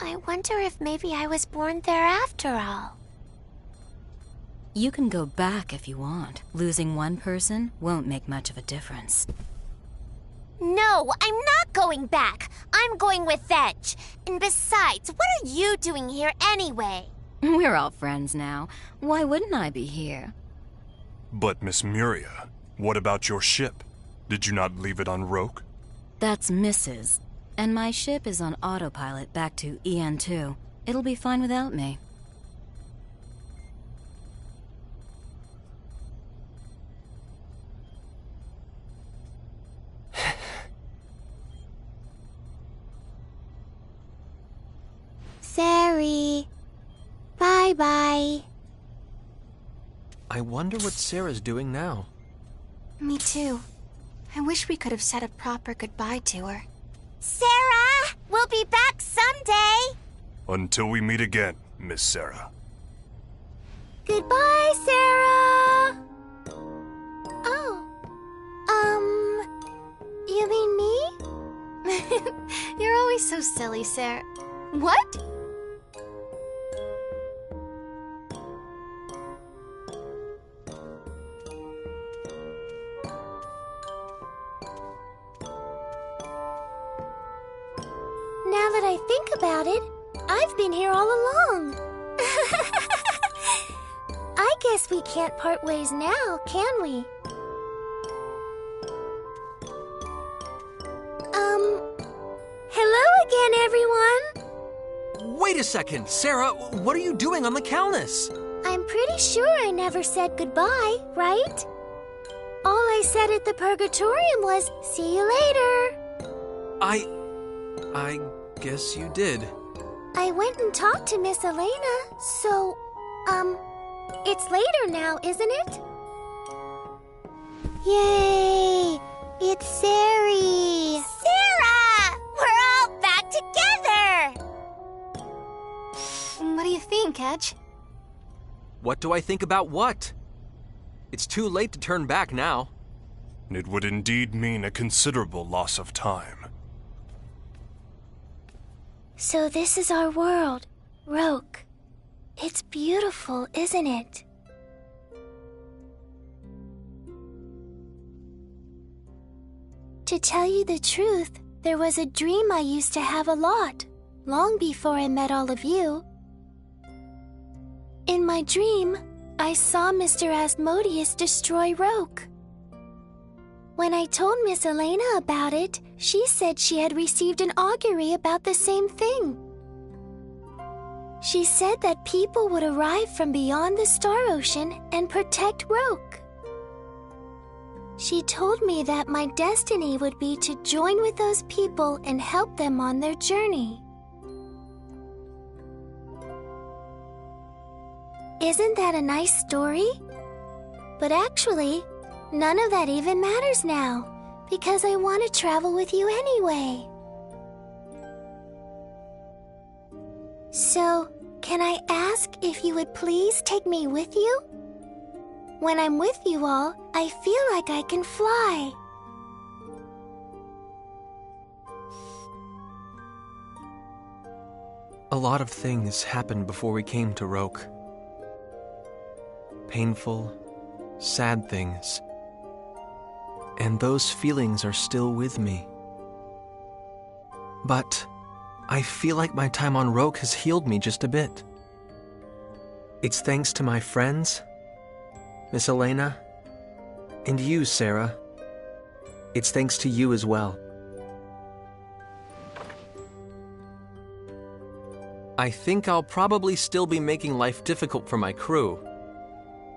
I wonder if maybe I was born there after all. You can go back if you want. Losing one person won't make much of a difference. No, I'm not going back. I'm going with Edge. And besides, what are you doing here anyway? We're all friends now. Why wouldn't I be here? But Miss Muria, what about your ship? Did you not leave it on Roke? That's Mrs. And my ship is on autopilot back to EN2. It'll be fine without me. Sari. Bye-bye. I wonder what Sarah's doing now. Me too. I wish we could have said a proper goodbye to her. Sarah! We'll be back someday! Until we meet again, Miss Sarah. Goodbye, Sarah! Oh. You mean me? You're always so silly, Sarah. What? Now that I think about it, I've been here all along. I guess we can't part ways now, can we? Hello again, everyone. Wait a second, Sarah, what are you doing on the Calnus? I'm pretty sure I never said goodbye, right? All I said at the Purgatorium was, see you later. I guess you did. I went and talked to Miss Elena, so, it's later now, isn't it? Yay! It's Sari! Sarah! We're all back together! What do you think, Edge? What do I think about what? It's too late to turn back now. It would indeed mean a considerable loss of time. So this is our world, Roke. It's beautiful, isn't it? To tell you the truth, there was a dream I used to have a lot, long before I met all of you. In my dream, I saw Mr. Asmodeus destroy Roke. When I told Miss Elena about it, she said she had received an augury about the same thing. She said that people would arrive from beyond the Star Ocean and protect Roke. She told me that my destiny would be to join with those people and help them on their journey. Isn't that a nice story? But actually, none of that even matters now, because I want to travel with you anyway. So, can I ask if you would please take me with you? When I'm with you all, I feel like I can fly. A lot of things happened before we came to Roke. Painful, sad things. And those feelings are still with me. But I feel like my time on Roke has healed me just a bit. It's thanks to my friends, Miss Elena, and you, Sarah. It's thanks to you as well. I think I'll probably still be making life difficult for my crew.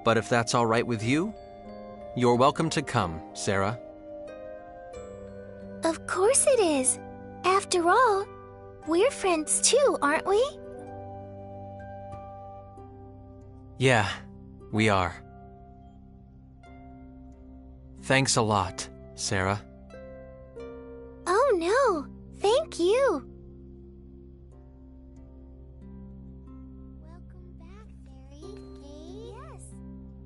But if that's all right with you, you're welcome to come, Sarah. Of course it is. After all, we're friends too, aren't we? Yeah, we are. Thanks a lot, Sarah. Oh no, thank you. Welcome back, Fairy. Yes.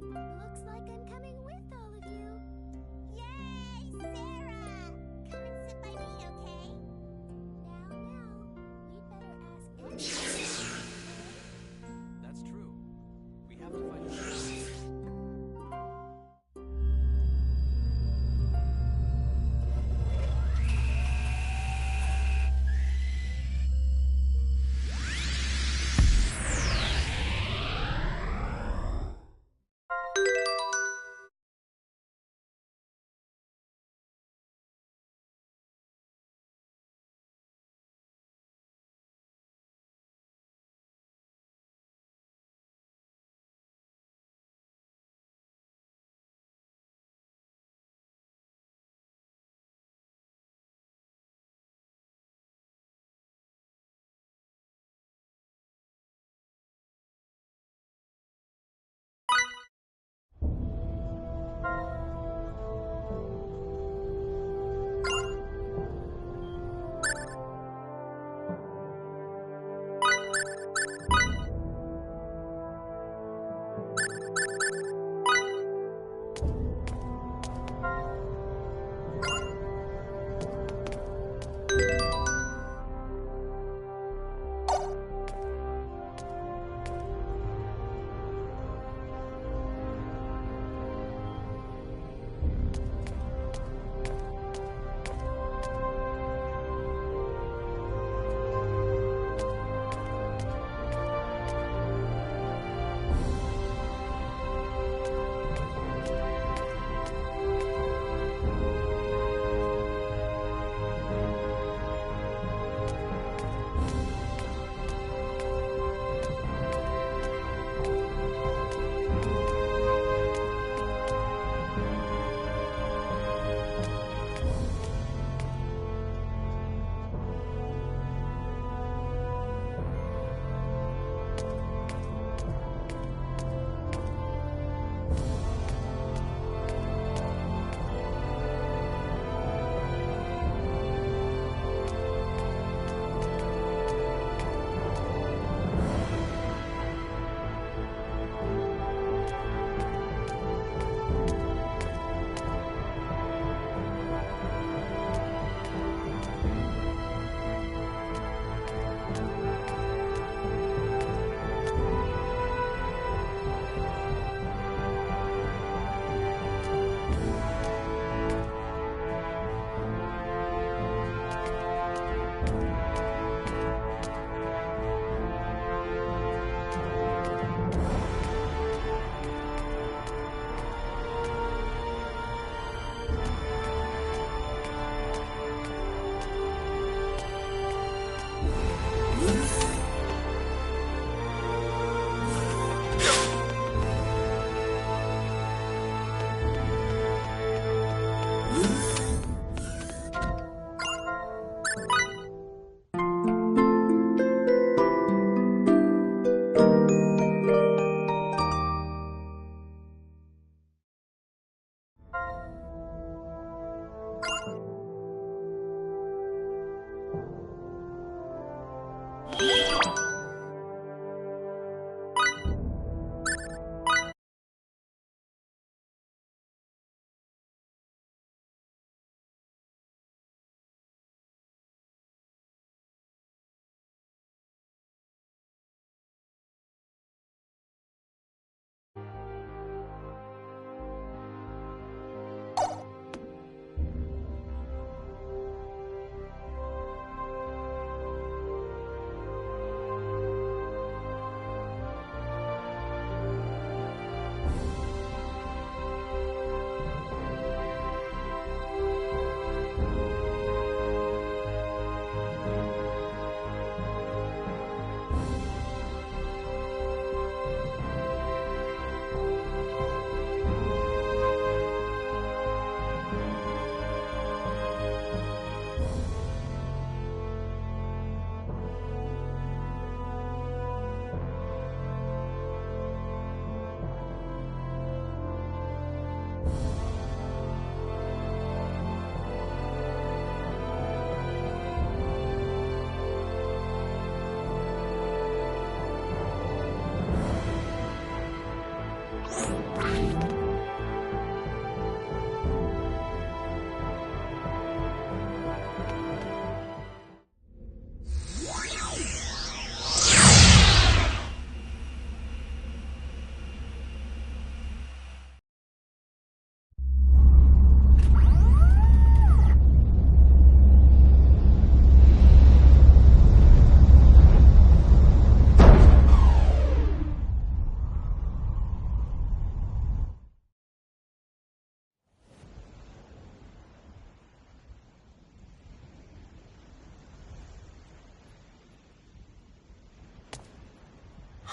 Looks like I'm coming with all of you. Yay, Sarah! Come and sit by me, okay? Now, we'd better ask. That's true. We have to find a...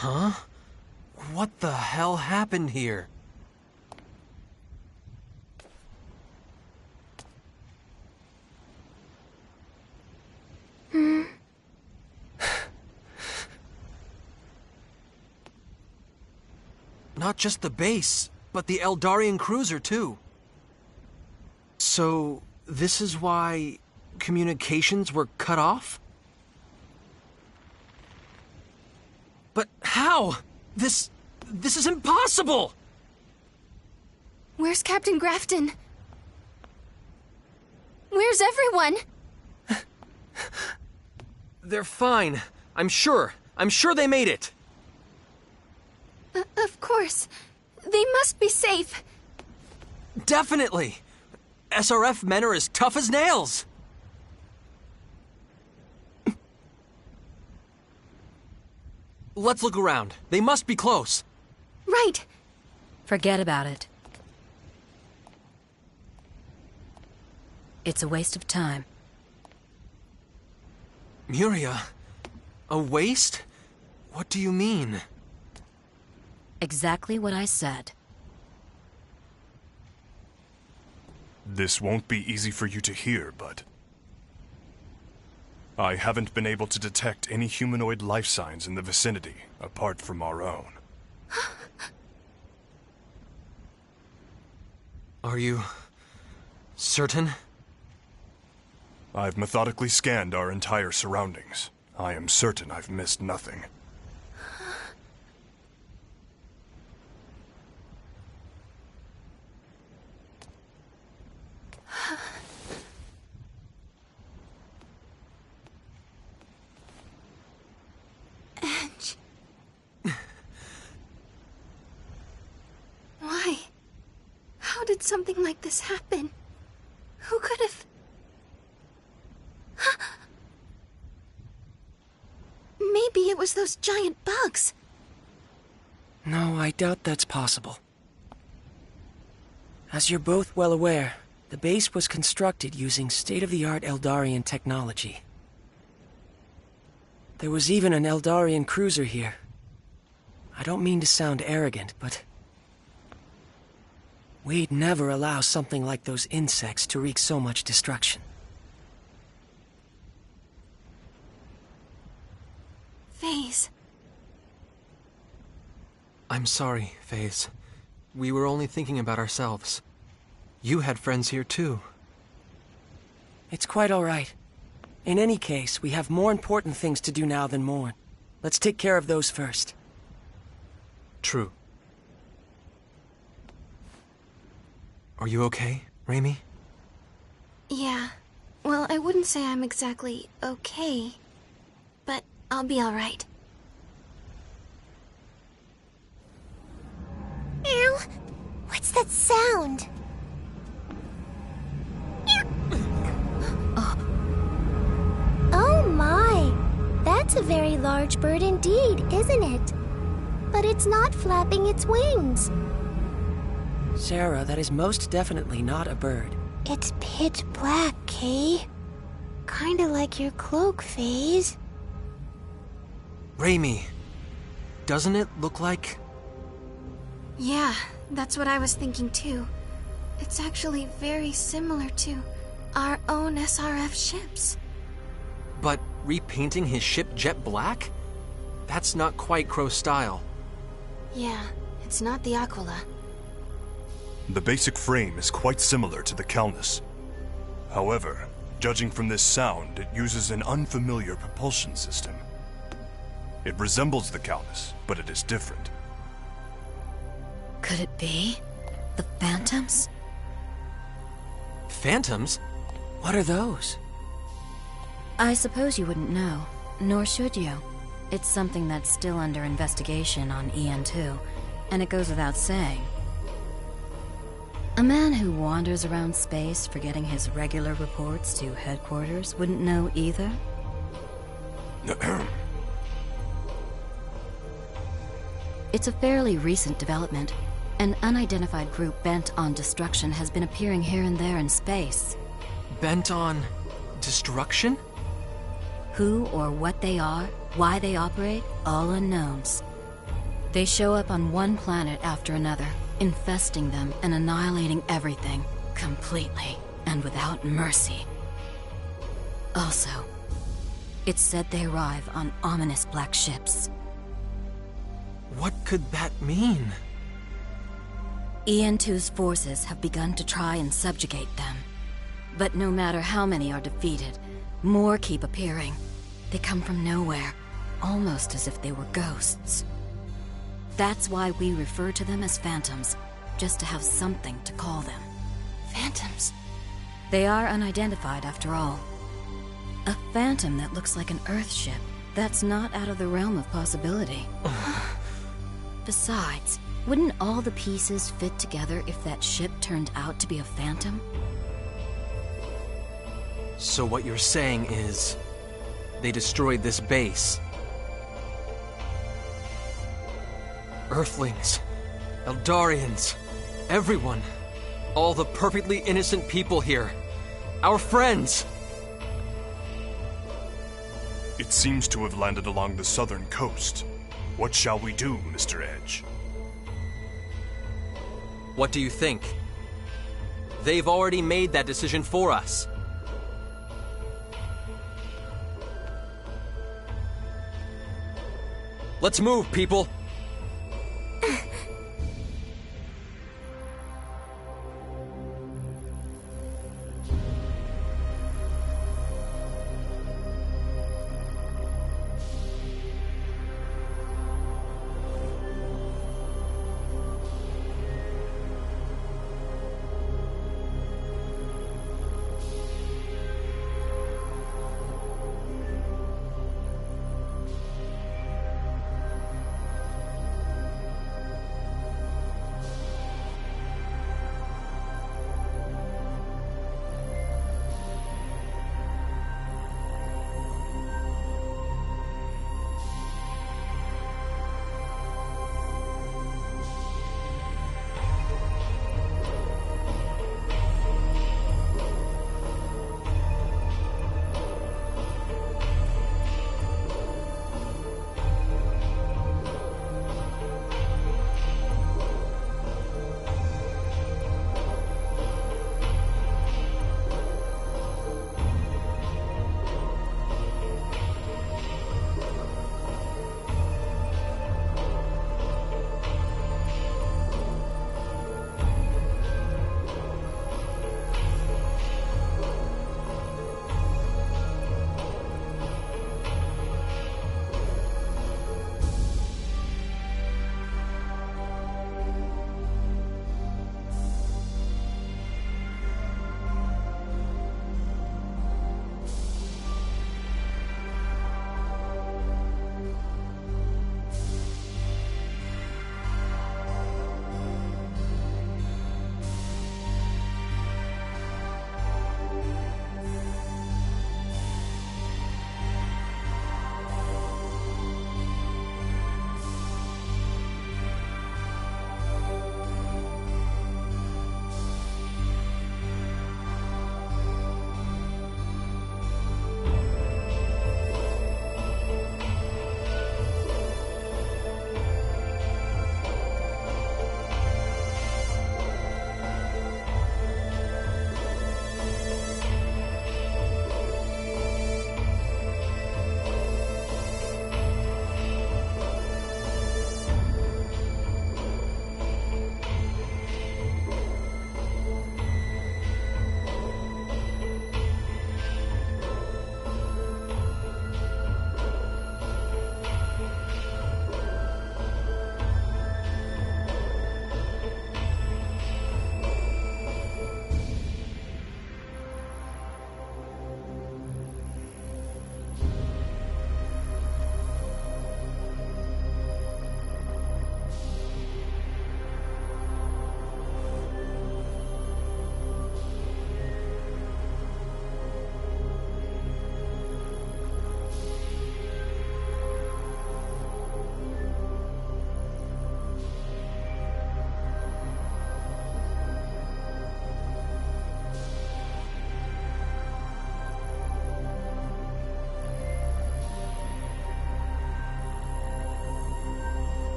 Huh? What the hell happened here? Not just the base, but the Eldarian cruiser, too. So, this is why communications were cut off? But how? This is impossible! Where's Captain Grafton? Where's everyone? They're fine. I'm sure. I'm sure they made it. Of course. They must be safe. Definitely. SRF men are as tough as nails. Let's look around. They must be close. Right. Forget about it. It's a waste of time. Muria, a waste? What do you mean? Exactly what I said. This won't be easy for you to hear, but I haven't been able to detect any humanoid life signs in the vicinity, apart from our own. Are you certain? I've methodically scanned our entire surroundings. I am certain I've missed nothing. Edge. Why? How did something like this happen? Who could have... Maybe it was those giant bugs. No, I doubt that's possible. As you're both well aware, the base was constructed using state-of-the-art Eldarian technology. There was even an Eldarian cruiser here. I don't mean to sound arrogant, but we'd never allow something like those insects to wreak so much destruction. Phase. I'm sorry, Phase. We were only thinking about ourselves. You had friends here too. It's quite all right. In any case, we have more important things to do now than mourn. Let's take care of those first. True. Are you okay, Raimi? Yeah. Well, I wouldn't say I'm exactly okay, but I'll be all right. Ew! What's that sound? Oh my! That's a very large bird indeed, isn't it? But it's not flapping its wings. Sarah, that is most definitely not a bird. It's pitch black, Kay. Kinda like your cloak, Phase. Raimi, doesn't it look like... Yeah, that's what I was thinking too. It's actually very similar to our own SRF ships. But repainting his ship jet black? That's not quite Crow style. Yeah, it's not the Aquila. The basic frame is quite similar to the Calnus. However, judging from this sound, it uses an unfamiliar propulsion system. It resembles the Calnus, but it is different. Could it be? The Phantoms? Phantoms? What are those? I suppose you wouldn't know, nor should you. It's something that's still under investigation on EN2, and it goes without saying. A man who wanders around space forgetting his regular reports to headquarters wouldn't know either? It's a fairly recent development. An unidentified group bent on destruction has been appearing here and there in space. Bent on... destruction? Who or what they are, why they operate, all unknowns. They show up on one planet after another, infesting them and annihilating everything, completely and without mercy. Also, it's said they arrive on ominous black ships. What could that mean? EN2's forces have begun to try and subjugate them. But no matter how many are defeated, more keep appearing. They come from nowhere, almost as if they were ghosts. That's why we refer to them as phantoms, just to have something to call them. Phantoms? They are unidentified after all. A phantom that looks like an Earthship, that's not out of the realm of possibility. Besides, wouldn't all the pieces fit together if that ship turned out to be a phantom? So what you're saying is, they destroyed this base. Earthlings, Eldarians, everyone. All the perfectly innocent people here. Our friends! It seems to have landed along the southern coast. What shall we do, Mr. Edge? What do you think? They've already made that decision for us. Let's move, people!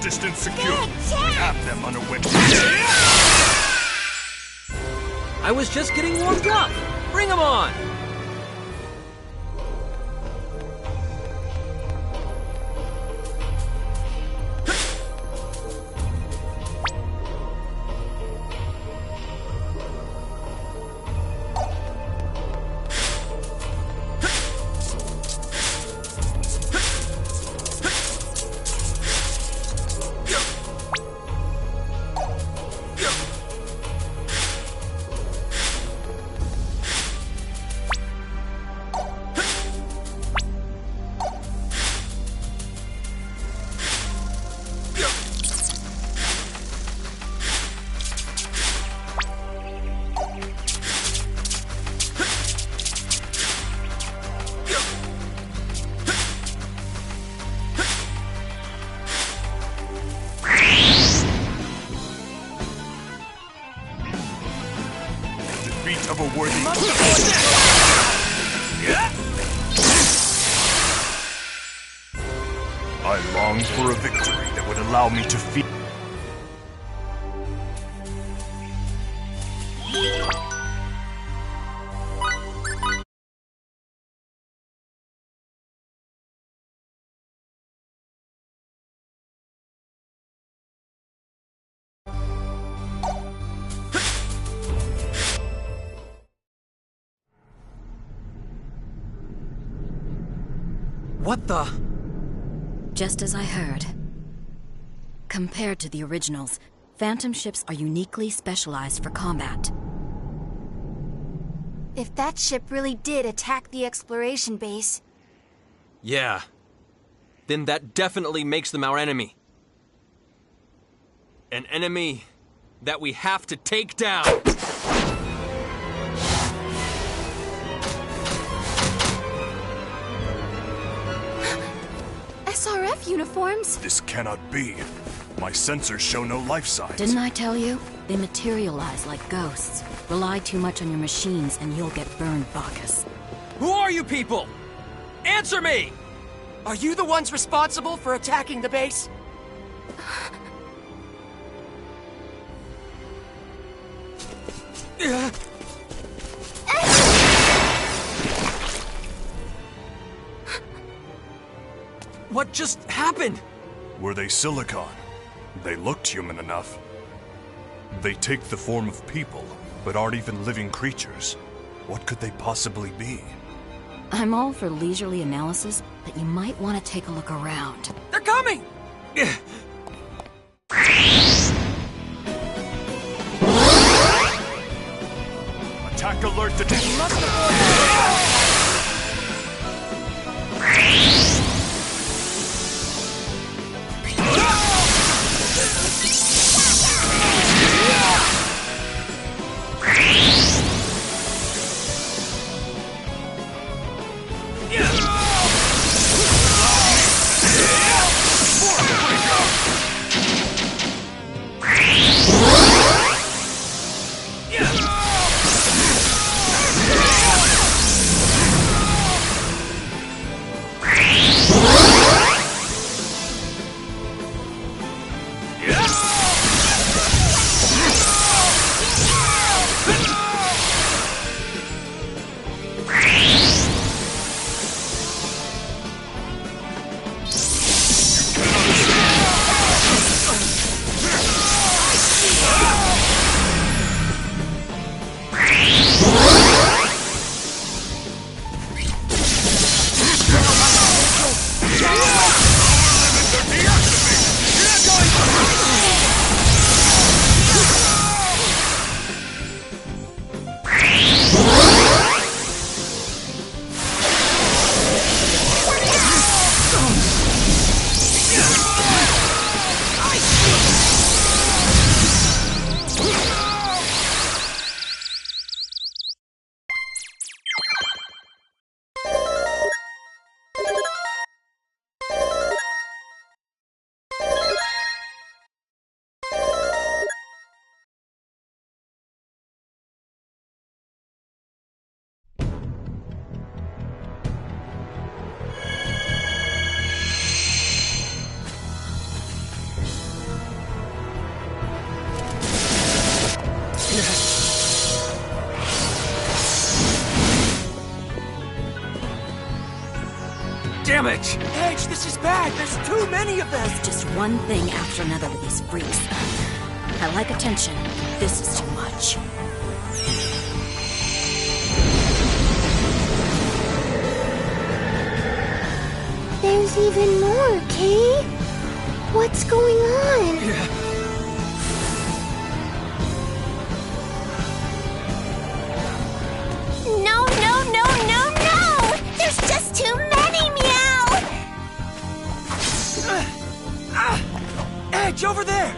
distance secure. We have them under witness. I was just getting warmed up. Bring 'em on! Of a worthy I long for a victory that would allow me to feel. What the? Just as I heard. Compared to the originals, Phantom ships are uniquely specialized for combat. If that ship really did attack the exploration base... Yeah. Then that definitely makes them our enemy. An enemy that we have to take down. SRF uniforms? This cannot be. My sensors show no life signs. Didn't I tell you? They materialize like ghosts. Rely too much on your machines and you'll get burned, Bacchus. Who are you people? Answer me! Are you the ones responsible for attacking the base? What just happened? Were they silicon? They looked human enough. They take the form of people, but aren't even living creatures. What could they possibly be? I'm all for leisurely analysis, but you might want to take a look around. They're coming! Attack alert detected! damage! Edge, this is bad! There's too many of them! It's just one thing after another with these freaks. I like attention. This is too much. There's even more, Kay. What's going on? No, no, no, no, no! There's just too many, Meow! Edge, over there!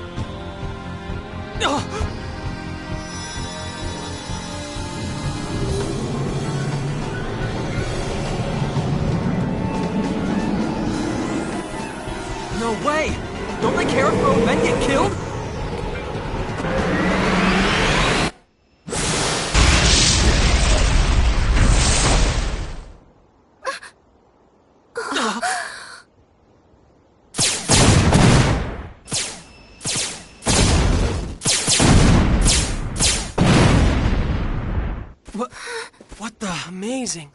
No way! Don't they care if grown men get killed? What the? Amazing.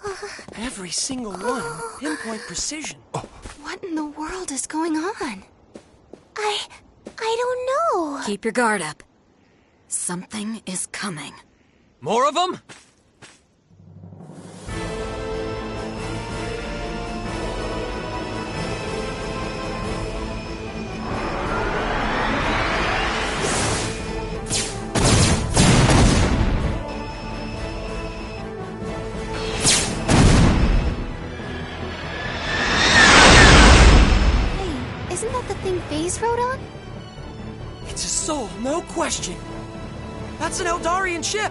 Every single one, pinpoint precision. What in the world is going on? I don't know. Keep your guard up. Something is coming. More of them? Isn't that the thing Faze rode on? It's a soul, no question. That's an Eldarian ship.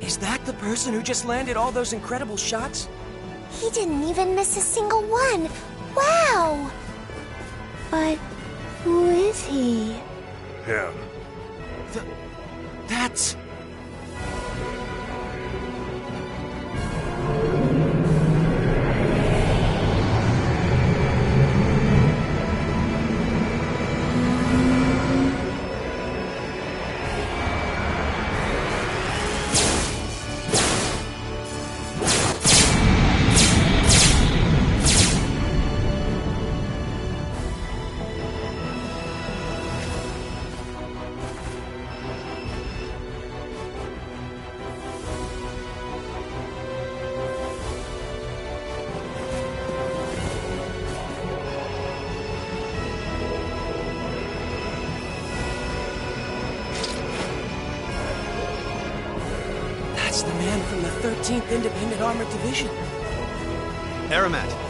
Is that the person who just landed all those incredible shots? He didn't even miss a single one. Wow! But who is he? Him. That's... That's the man from the 13th Independent Armored Division. Aramat.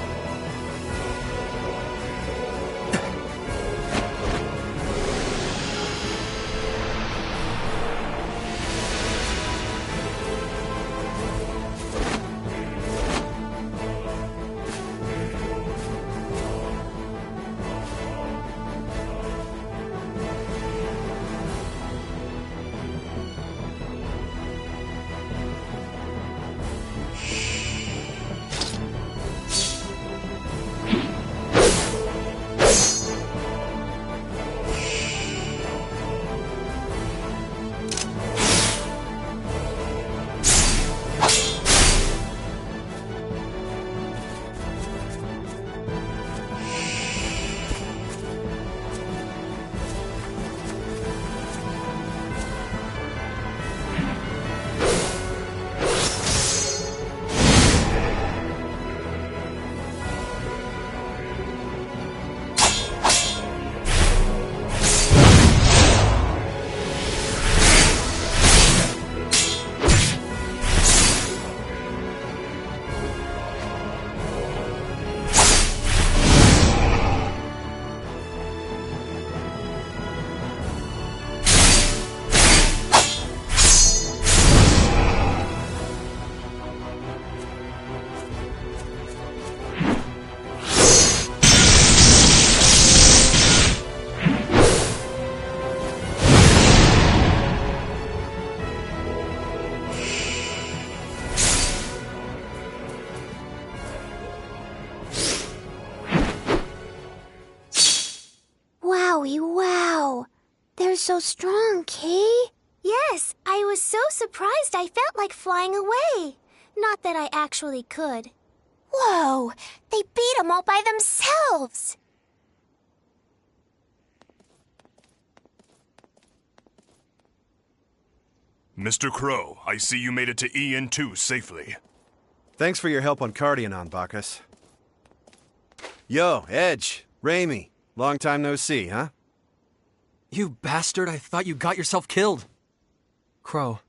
you're so strong, Kay. Yes, I was so surprised I felt like flying away. Not that I actually could. Whoa! They beat them all by themselves! Mr. Crow, I see you made it to EN2 safely. Thanks for your help on Cardianon, Bacchus. Yo, Edge, Raimi. Long time no see, huh? You bastard, I thought you got yourself killed. Crow.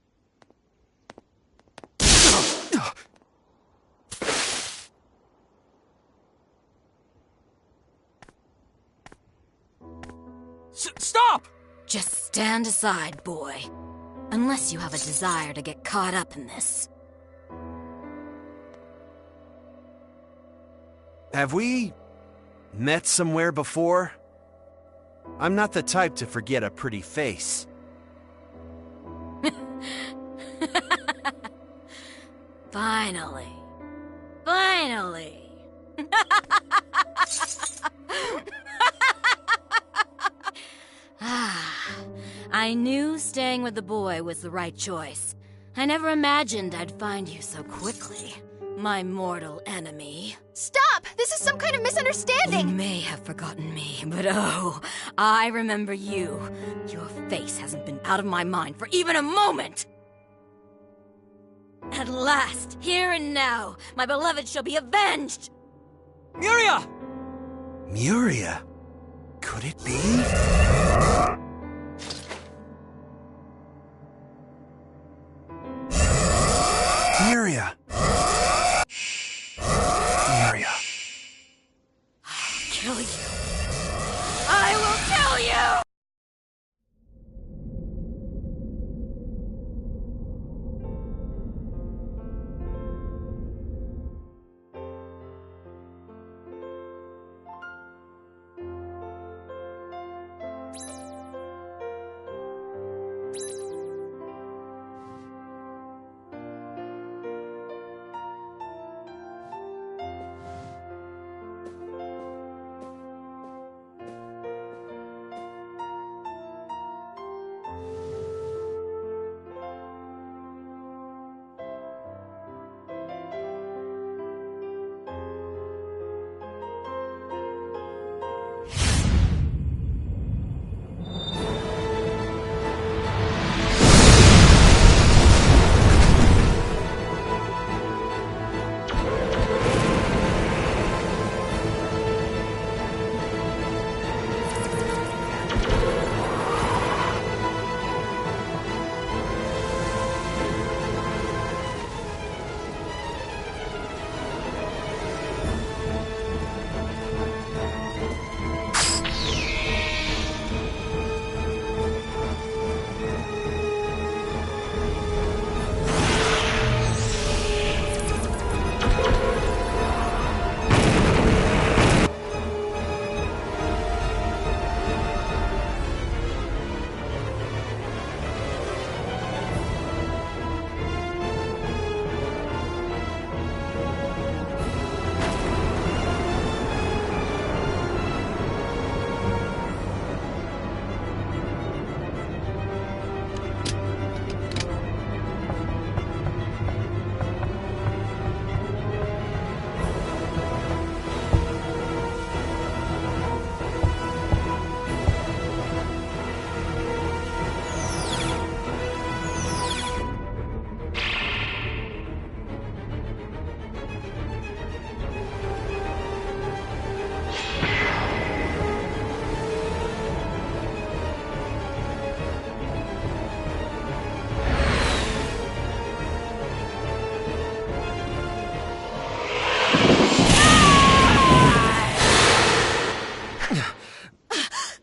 Stop! Just stand aside, boy. Unless you have a desire to get caught up in this. Have we met somewhere before? I'm not the type to forget a pretty face. Finally. Finally. I knew staying with the boy was the right choice. I never imagined I'd find you so quickly, my mortal enemy. Stop! This is some kind of misunderstanding! You may have forgotten me, but oh, I remember you. Your face hasn't been out of my mind for even a moment! At last, here and now, my beloved shall be avenged! Muria! Muria? Could it be? Muria. Muria. I'll kill you. I will kill you!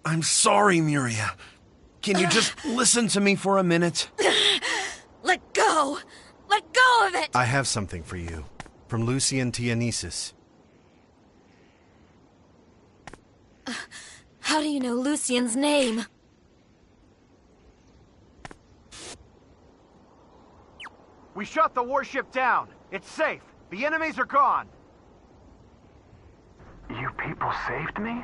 I'm sorry, Muria. Can you just listen to me for a minute? Let go! Let go of it! I have something for you. From Lucian Tianesis. How do you know Lucian's name? We shot the warship down. It's safe. The enemies are gone. You people saved me?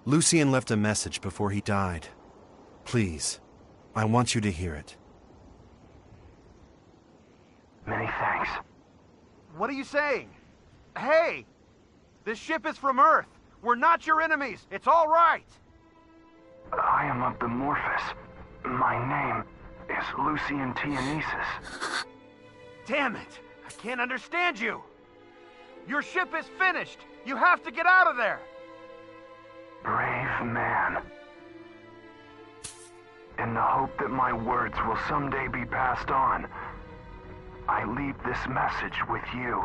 Lucian left a message before he died. Please, I want you to hear it. Many thanks. What are you saying? Hey! This ship is from Earth. We're not your enemies. It's all right. I am of the Morphus. My name is Lucian Tianesis. Damn it! I can't understand you! Your ship is finished! You have to get out of there! Brave man. In the hope that my words will someday be passed on, I leave this message with you.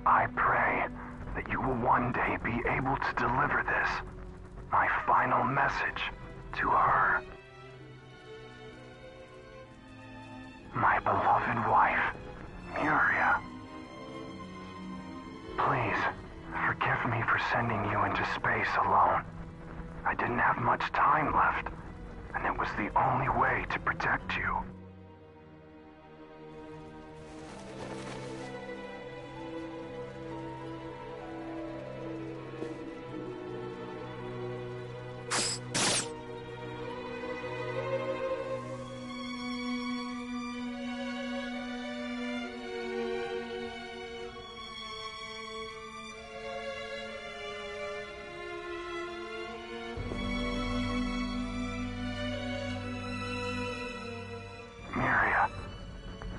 I pray that you will one day be able to deliver this, my final message, to her. My beloved wife, Muria. Please, forgive me for sending you into space alone. I didn't have much time left, and it was the only way to protect you.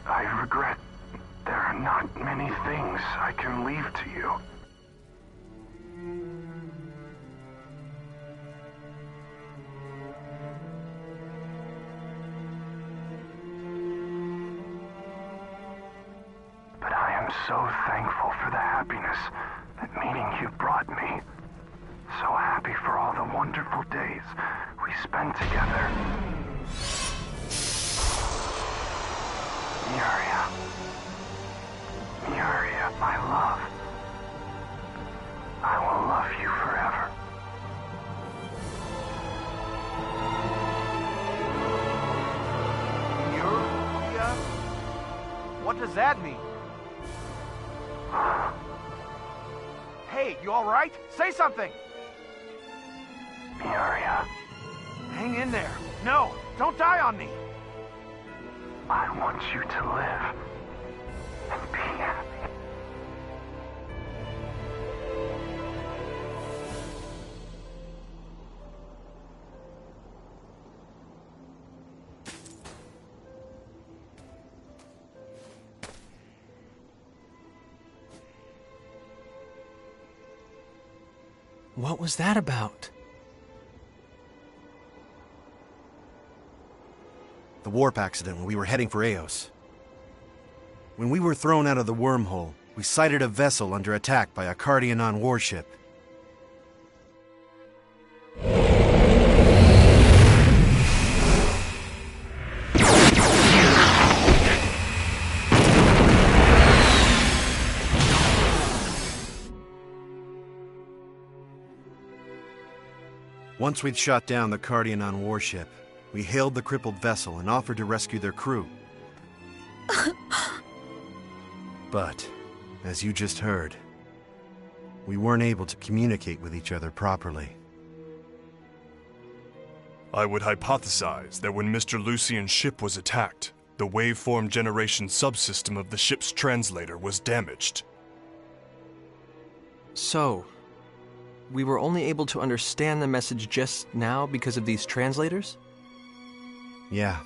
I regret there are not many things I can leave to you. But I am so thankful for the happiness that meeting you brought me. So happy for all the wonderful days we spent together. Muria. Muria, my love. I will love you forever. Muria? What does that mean? Hey, you all right? Say something! Muria. Hang in there. No, don't die on me. I want you to live and be happy. What was that about? The warp accident when we were heading for Eos. When we were thrown out of the wormhole, we sighted a vessel under attack by a Cardianon warship. Once we'd shot down the Cardianon warship, we hailed the crippled vessel and offered to rescue their crew. But, as you just heard, we weren't able to communicate with each other properly. I would hypothesize that when Mr. Lucian's ship was attacked, the waveform generation subsystem of the ship's translator was damaged. So, we were only able to understand the message just now because of these translators? Yeah.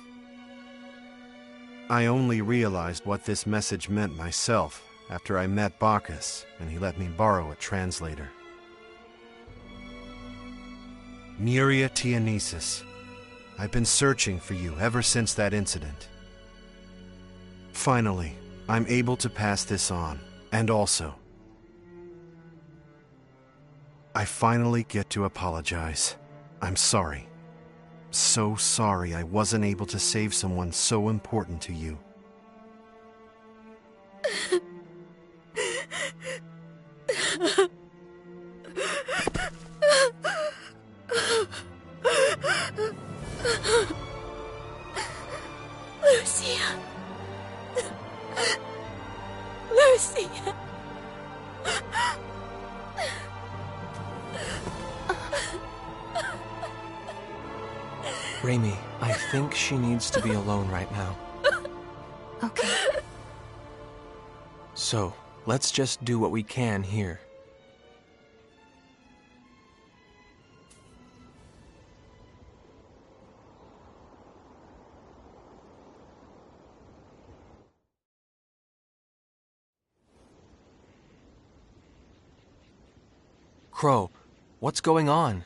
I only realized what this message meant myself after I met Bacchus and he let me borrow a translator. Muria Tianesis, I've been searching for you ever since that incident. Finally, I'm able to pass this on, and also, I finally get to apologize. I'm sorry. So sorry I wasn't able to save someone so important to you. Lucia. Lucia. Raimi, I think she needs to be alone right now. Okay. So, let's just do what we can here. Crow, what's going on?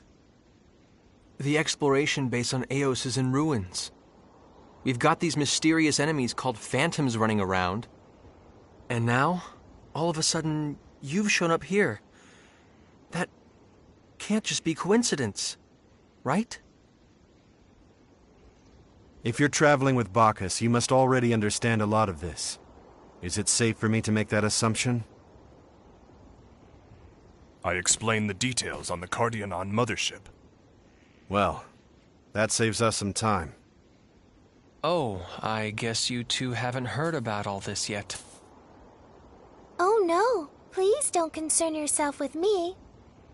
The exploration base on Eos is in ruins. We've got these mysterious enemies called phantoms running around. And now, all of a sudden, you've shown up here. That can't just be coincidence, right? If you're traveling with Bacchus, you must already understand a lot of this. Is it safe for me to make that assumption? I explained the details on the Cardionon mothership. Well, that saves us some time. Oh, I guess you two haven't heard about all this yet. Oh no, please don't concern yourself with me.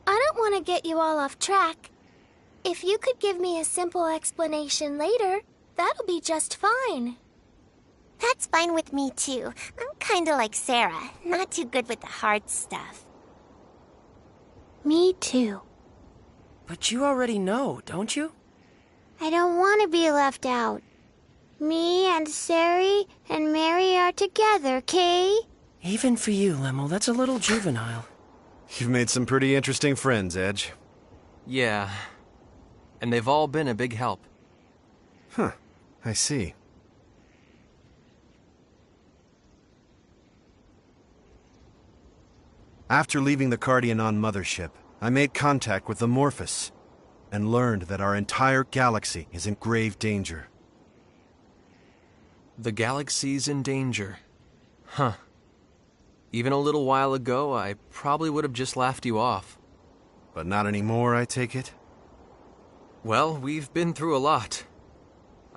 I don't want to get you all off track. If you could give me a simple explanation later, that'll be just fine. That's fine with me too. I'm kinda like Sarah, not too good with the hard stuff. Me too. But you already know, don't you? I don't want to be left out. Me and Sari and Mary are together, Kay? Even for you, Lemmel, that's a little juvenile. You've made some pretty interesting friends, Edge. Yeah. And they've all been a big help. Huh. I see. After leaving the Cardionon mothership, I made contact with the Morphus and learned that our entire galaxy is in grave danger. The galaxy's in danger. Huh. Even a little while ago, I probably would have just laughed you off. But not anymore, I take it? Well, we've been through a lot.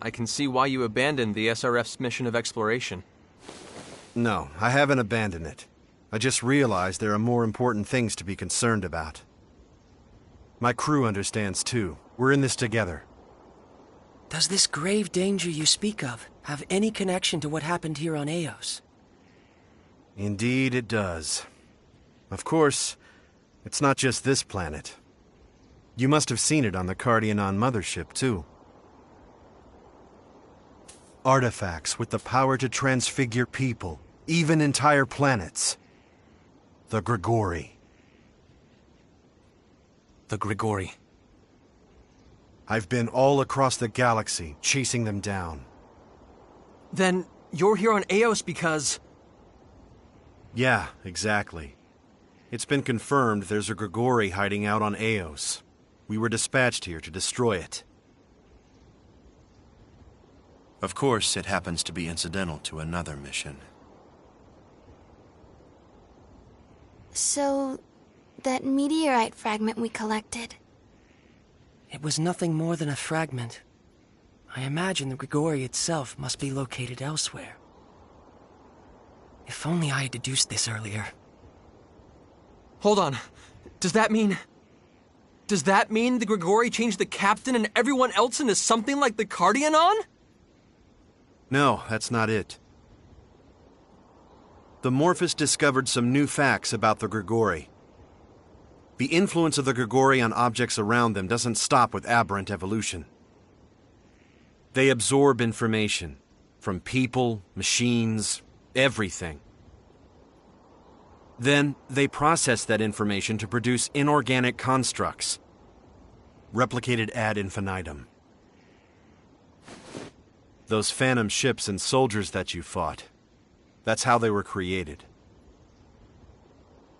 I can see why you abandoned the SRF's mission of exploration. No, I haven't abandoned it. I just realized there are more important things to be concerned about. My crew understands too. We're in this together. Does this grave danger you speak of have any connection to what happened here on Eos? Indeed it does. Of course, it's not just this planet. You must have seen it on the Cardionon mothership too. Artifacts with the power to transfigure people, even entire planets. The Grigori. The Grigori. I've been all across the galaxy, chasing them down. Then you're here on Eos because... Yeah, exactly. It's been confirmed there's a Grigori hiding out on Eos. We were dispatched here to destroy it. Of course, it happens to be incidental to another mission. So, that meteorite fragment we collected... It was nothing more than a fragment. I imagine the Grigori itself must be located elsewhere. If only I had deduced this earlier. Hold on. Does that mean the Grigori changed the captain and everyone else into something like the Cardionon? No, that's not it. The Morphus discovered some new facts about the Grigori. The influence of the Grigori on objects around them doesn't stop with aberrant evolution. They absorb information from people, machines, everything. Then they process that information to produce inorganic constructs, replicated ad infinitum. Those phantom ships and soldiers that you fought, that's how they were created.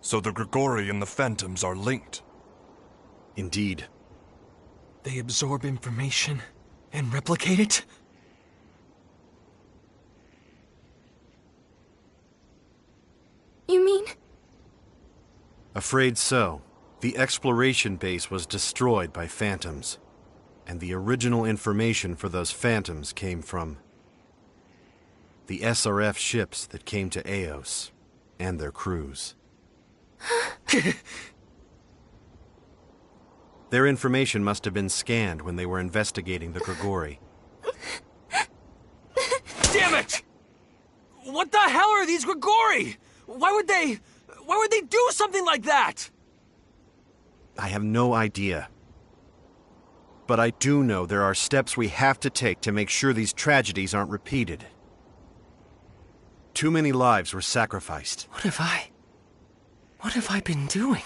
So the Grigori and the Phantoms are linked? Indeed. They absorb information and replicate it? You mean? Afraid so. The exploration base was destroyed by Phantoms. And the original information for those Phantoms came from the SRF ships that came to Eos and their crews. Their information must have been scanned when they were investigating the Grigori. Damn it! What the hell are these Grigori? Why would they do something like that? I have no idea. But I do know there are steps we have to take to make sure these tragedies aren't repeated. Too many lives were sacrificed. What have I been doing?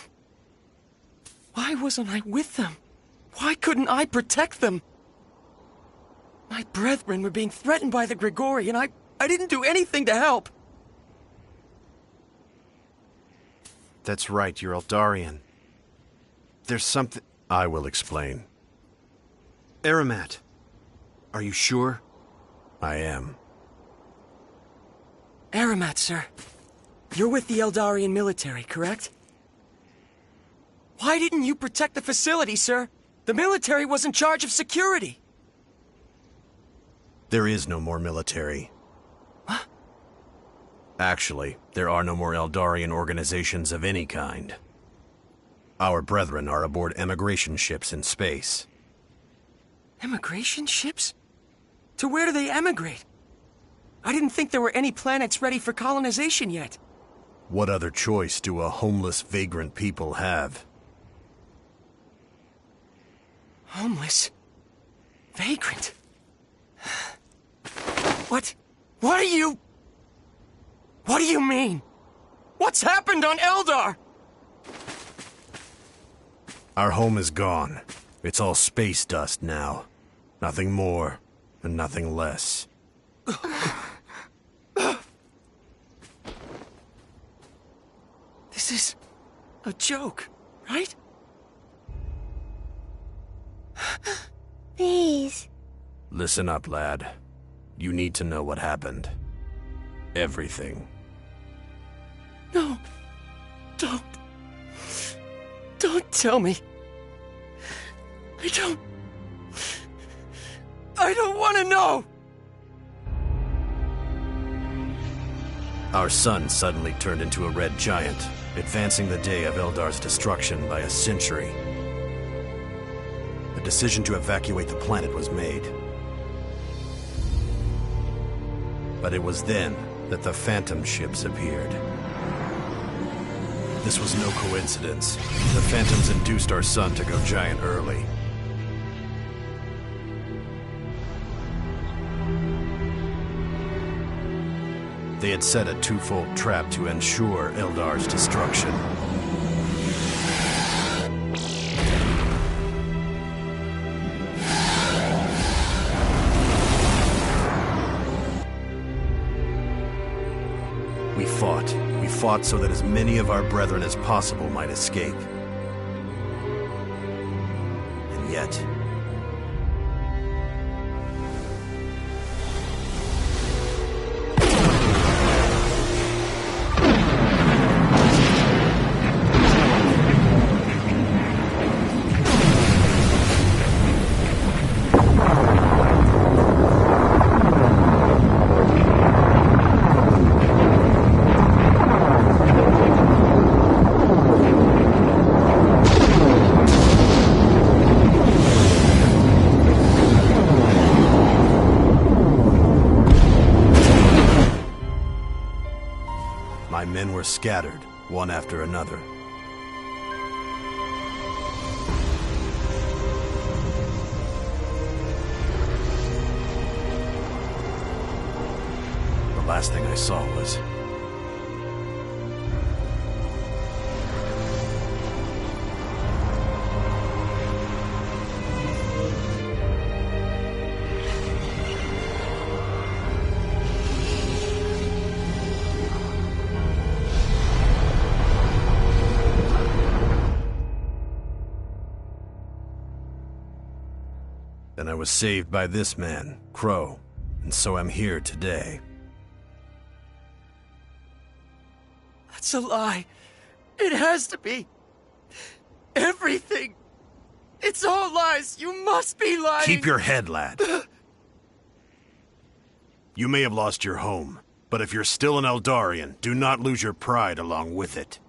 Why wasn't I with them? Why couldn't I protect them? My brethren were being threatened by the Grigori, and I didn't do anything to help. That's right, you're Eldarian. There's something... I will explain. Aramat, are you sure? I am. Aramat, sir. You're with the Eldarian military, correct? Why didn't you protect the facility, sir? The military was in charge of security. There is no more military. What? Actually, there are no more Eldarian organizations of any kind. Our brethren are aboard emigration ships in space. Emigration ships? To where do they emigrate? I didn't think there were any planets ready for colonization yet. What other choice do a homeless, vagrant people have? Homeless? Vagrant? What do you mean? What's happened on Eldar? Our home is gone. It's all space dust now. Nothing more, and nothing less. This is a joke, right? Please. Listen up, lad. You need to know what happened. Everything. No. Don't tell me. I don't want to know! Our sun suddenly turned into a red giant, advancing the day of Eldar's destruction by a century. The decision to evacuate the planet was made. But it was then that the Phantom ships appeared. This was no coincidence. The Phantoms induced our sun to go giant early. They had set a twofold trap to ensure Eldar's destruction. We fought so that as many of our brethren as possible might escape. And yet... my men were scattered, one after another. The last thing I saw was... Then I was saved by this man, Crow, and so I'm here today. That's a lie. It has to be. Everything. It's all lies. You must be lying. Keep your head, lad. You may have lost your home, but if you're still an Eldarian, do not lose your pride along with it.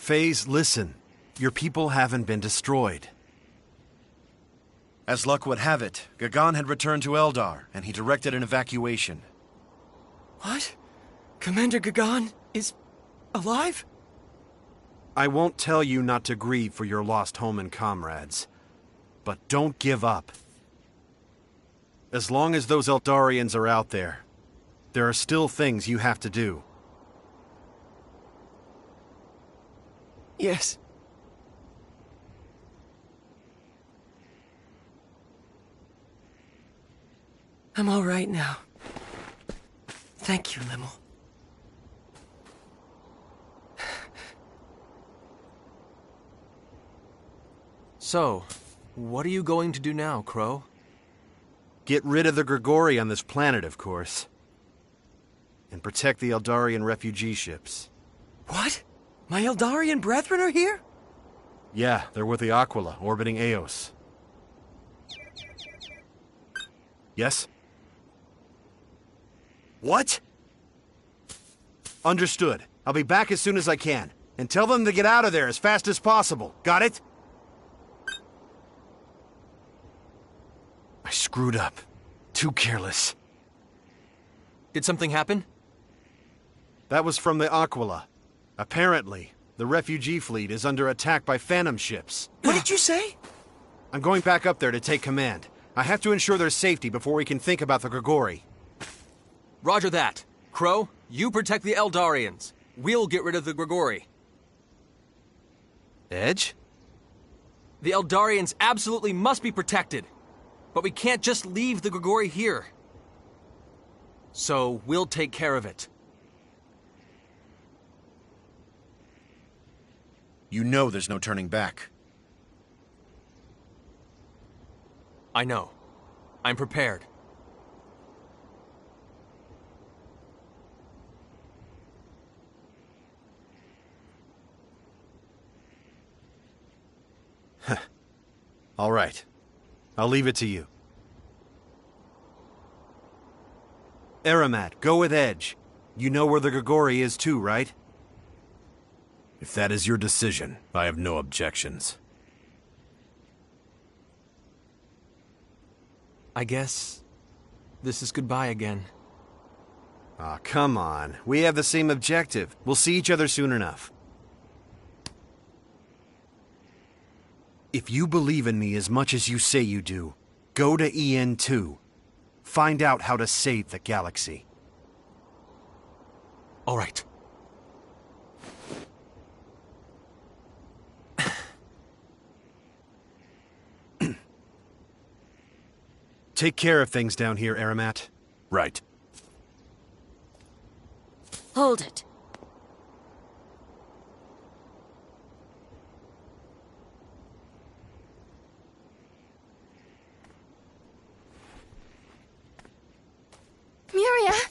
Phase, listen. Your people haven't been destroyed. As luck would have it, Gagan had returned to Eldar, and he directed an evacuation. What? Commander Gagan is alive? I won't tell you not to grieve for your lost home and comrades. But don't give up. As long as those Eldarians are out there, there are still things you have to do. Yes. I'm all right now. Thank you, Limmel. So, what are you going to do now, Crow? Get rid of the Grigori on this planet, of course. And protect the Eldarian refugee ships. What? My Eldarian brethren are here? Yeah, they're with the Aquila, orbiting Eos. Yes? What? Understood. I'll be back as soon as I can. And tell them to get out of there as fast as possible. Got it? I screwed up. Too careless. Did something happen? That was from the Aquila. Apparently, the refugee fleet is under attack by phantom ships. What did you say? I'm going back up there to take command. I have to ensure their safety before we can think about the Grigori. Roger that. Crow, you protect the Eldarians. We'll get rid of the Grigori. Edge? The Eldarians absolutely must be protected. But we can't just leave the Grigori here. So, we'll take care of it. You know there's no turning back. I know. I'm prepared. All right. I'll leave it to you. Aramat, go with Edge. You know where the Grigori is too, right? If that is your decision, I have no objections. I guess this is goodbye again. Aw, come on. We have the same objective. We'll see each other soon enough. If you believe in me as much as you say you do, go to EN2. Find out how to save the galaxy. All right. Take care of things down here, Aramat. Right. Hold it. Miria!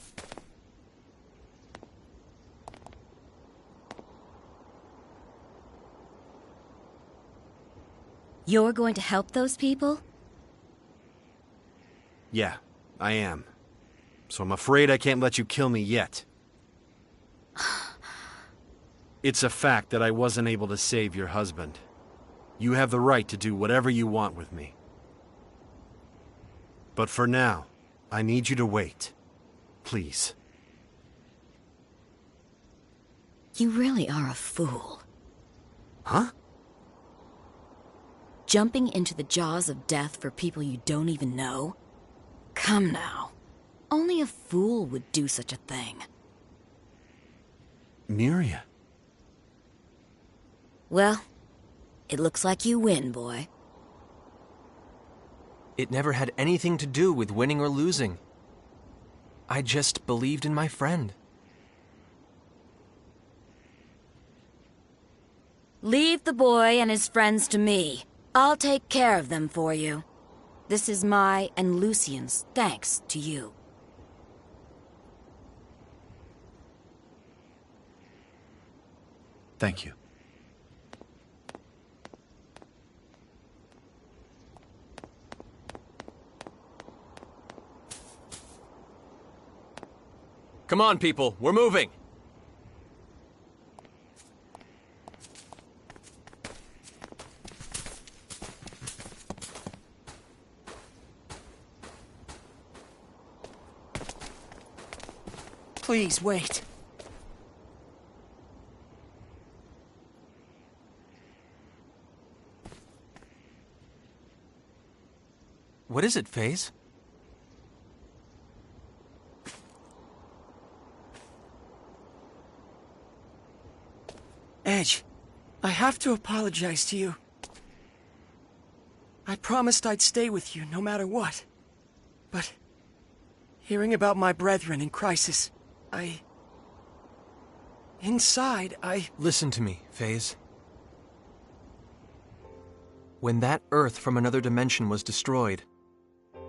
You're going to help those people? Yeah, I am. So I'm afraid I can't let you kill me yet. It's a fact that I wasn't able to save your husband. You have the right to do whatever you want with me. But for now, I need you to wait. Please. You really are a fool. Huh? Jumping into the jaws of death for people you don't even know? Come now. Only a fool would do such a thing. Miria. Well, it looks like you win, boy. It never had anything to do with winning or losing. I just believed in my friend. Leave the boy and his friends to me. I'll take care of them for you. This is my and Lucien's thanks to you. Thank you. Come on, people. We're moving. Please, wait. What is it, FaZe? Edge, I have to apologize to you. I promised I'd stay with you no matter what. But hearing about my brethren in crisis, Inside, Listen to me, FaZe. When that Earth from another dimension was destroyed,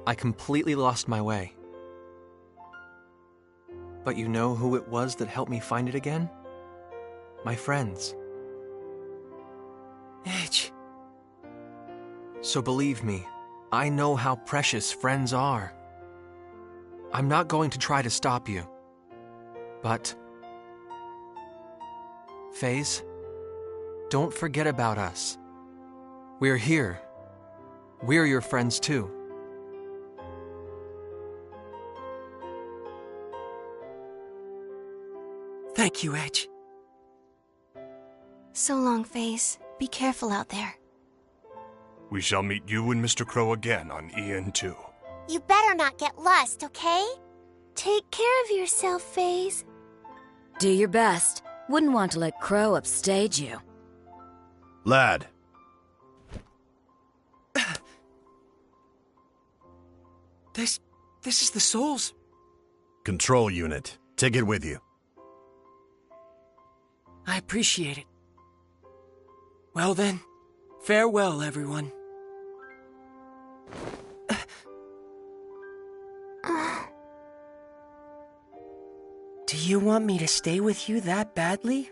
I completely lost my way. But you know who it was that helped me find it again? My friends. Edge. So believe me, I know how precious friends are. I'm not going to try to stop you. But... FaZe, don't forget about us. We're here. We're your friends too. Thank you, Edge. So long, FaZe. Be careful out there. We shall meet you and Mr. Crow again on EN2. You better not get lost, okay? Take care of yourself, FaZe. Do your best. Wouldn't want to let Crow upstage you. Lad. This is the Souls. Control unit. Take it with you. I appreciate it. Well then, farewell, everyone. Do you want me to stay with you that badly?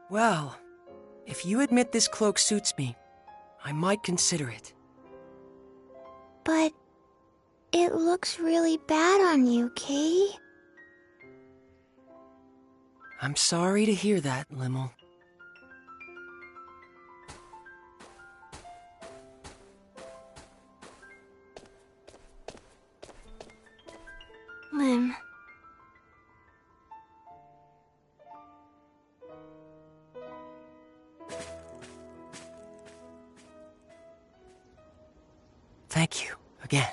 Well, if you admit this cloak suits me, I might consider it. But it looks really bad on you, Kay. I'm sorry to hear that, Limmel. Lim. Thank you, again.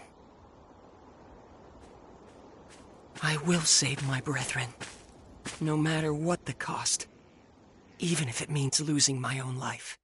I will save my brethren, no matter what the cost, even if it means losing my own life.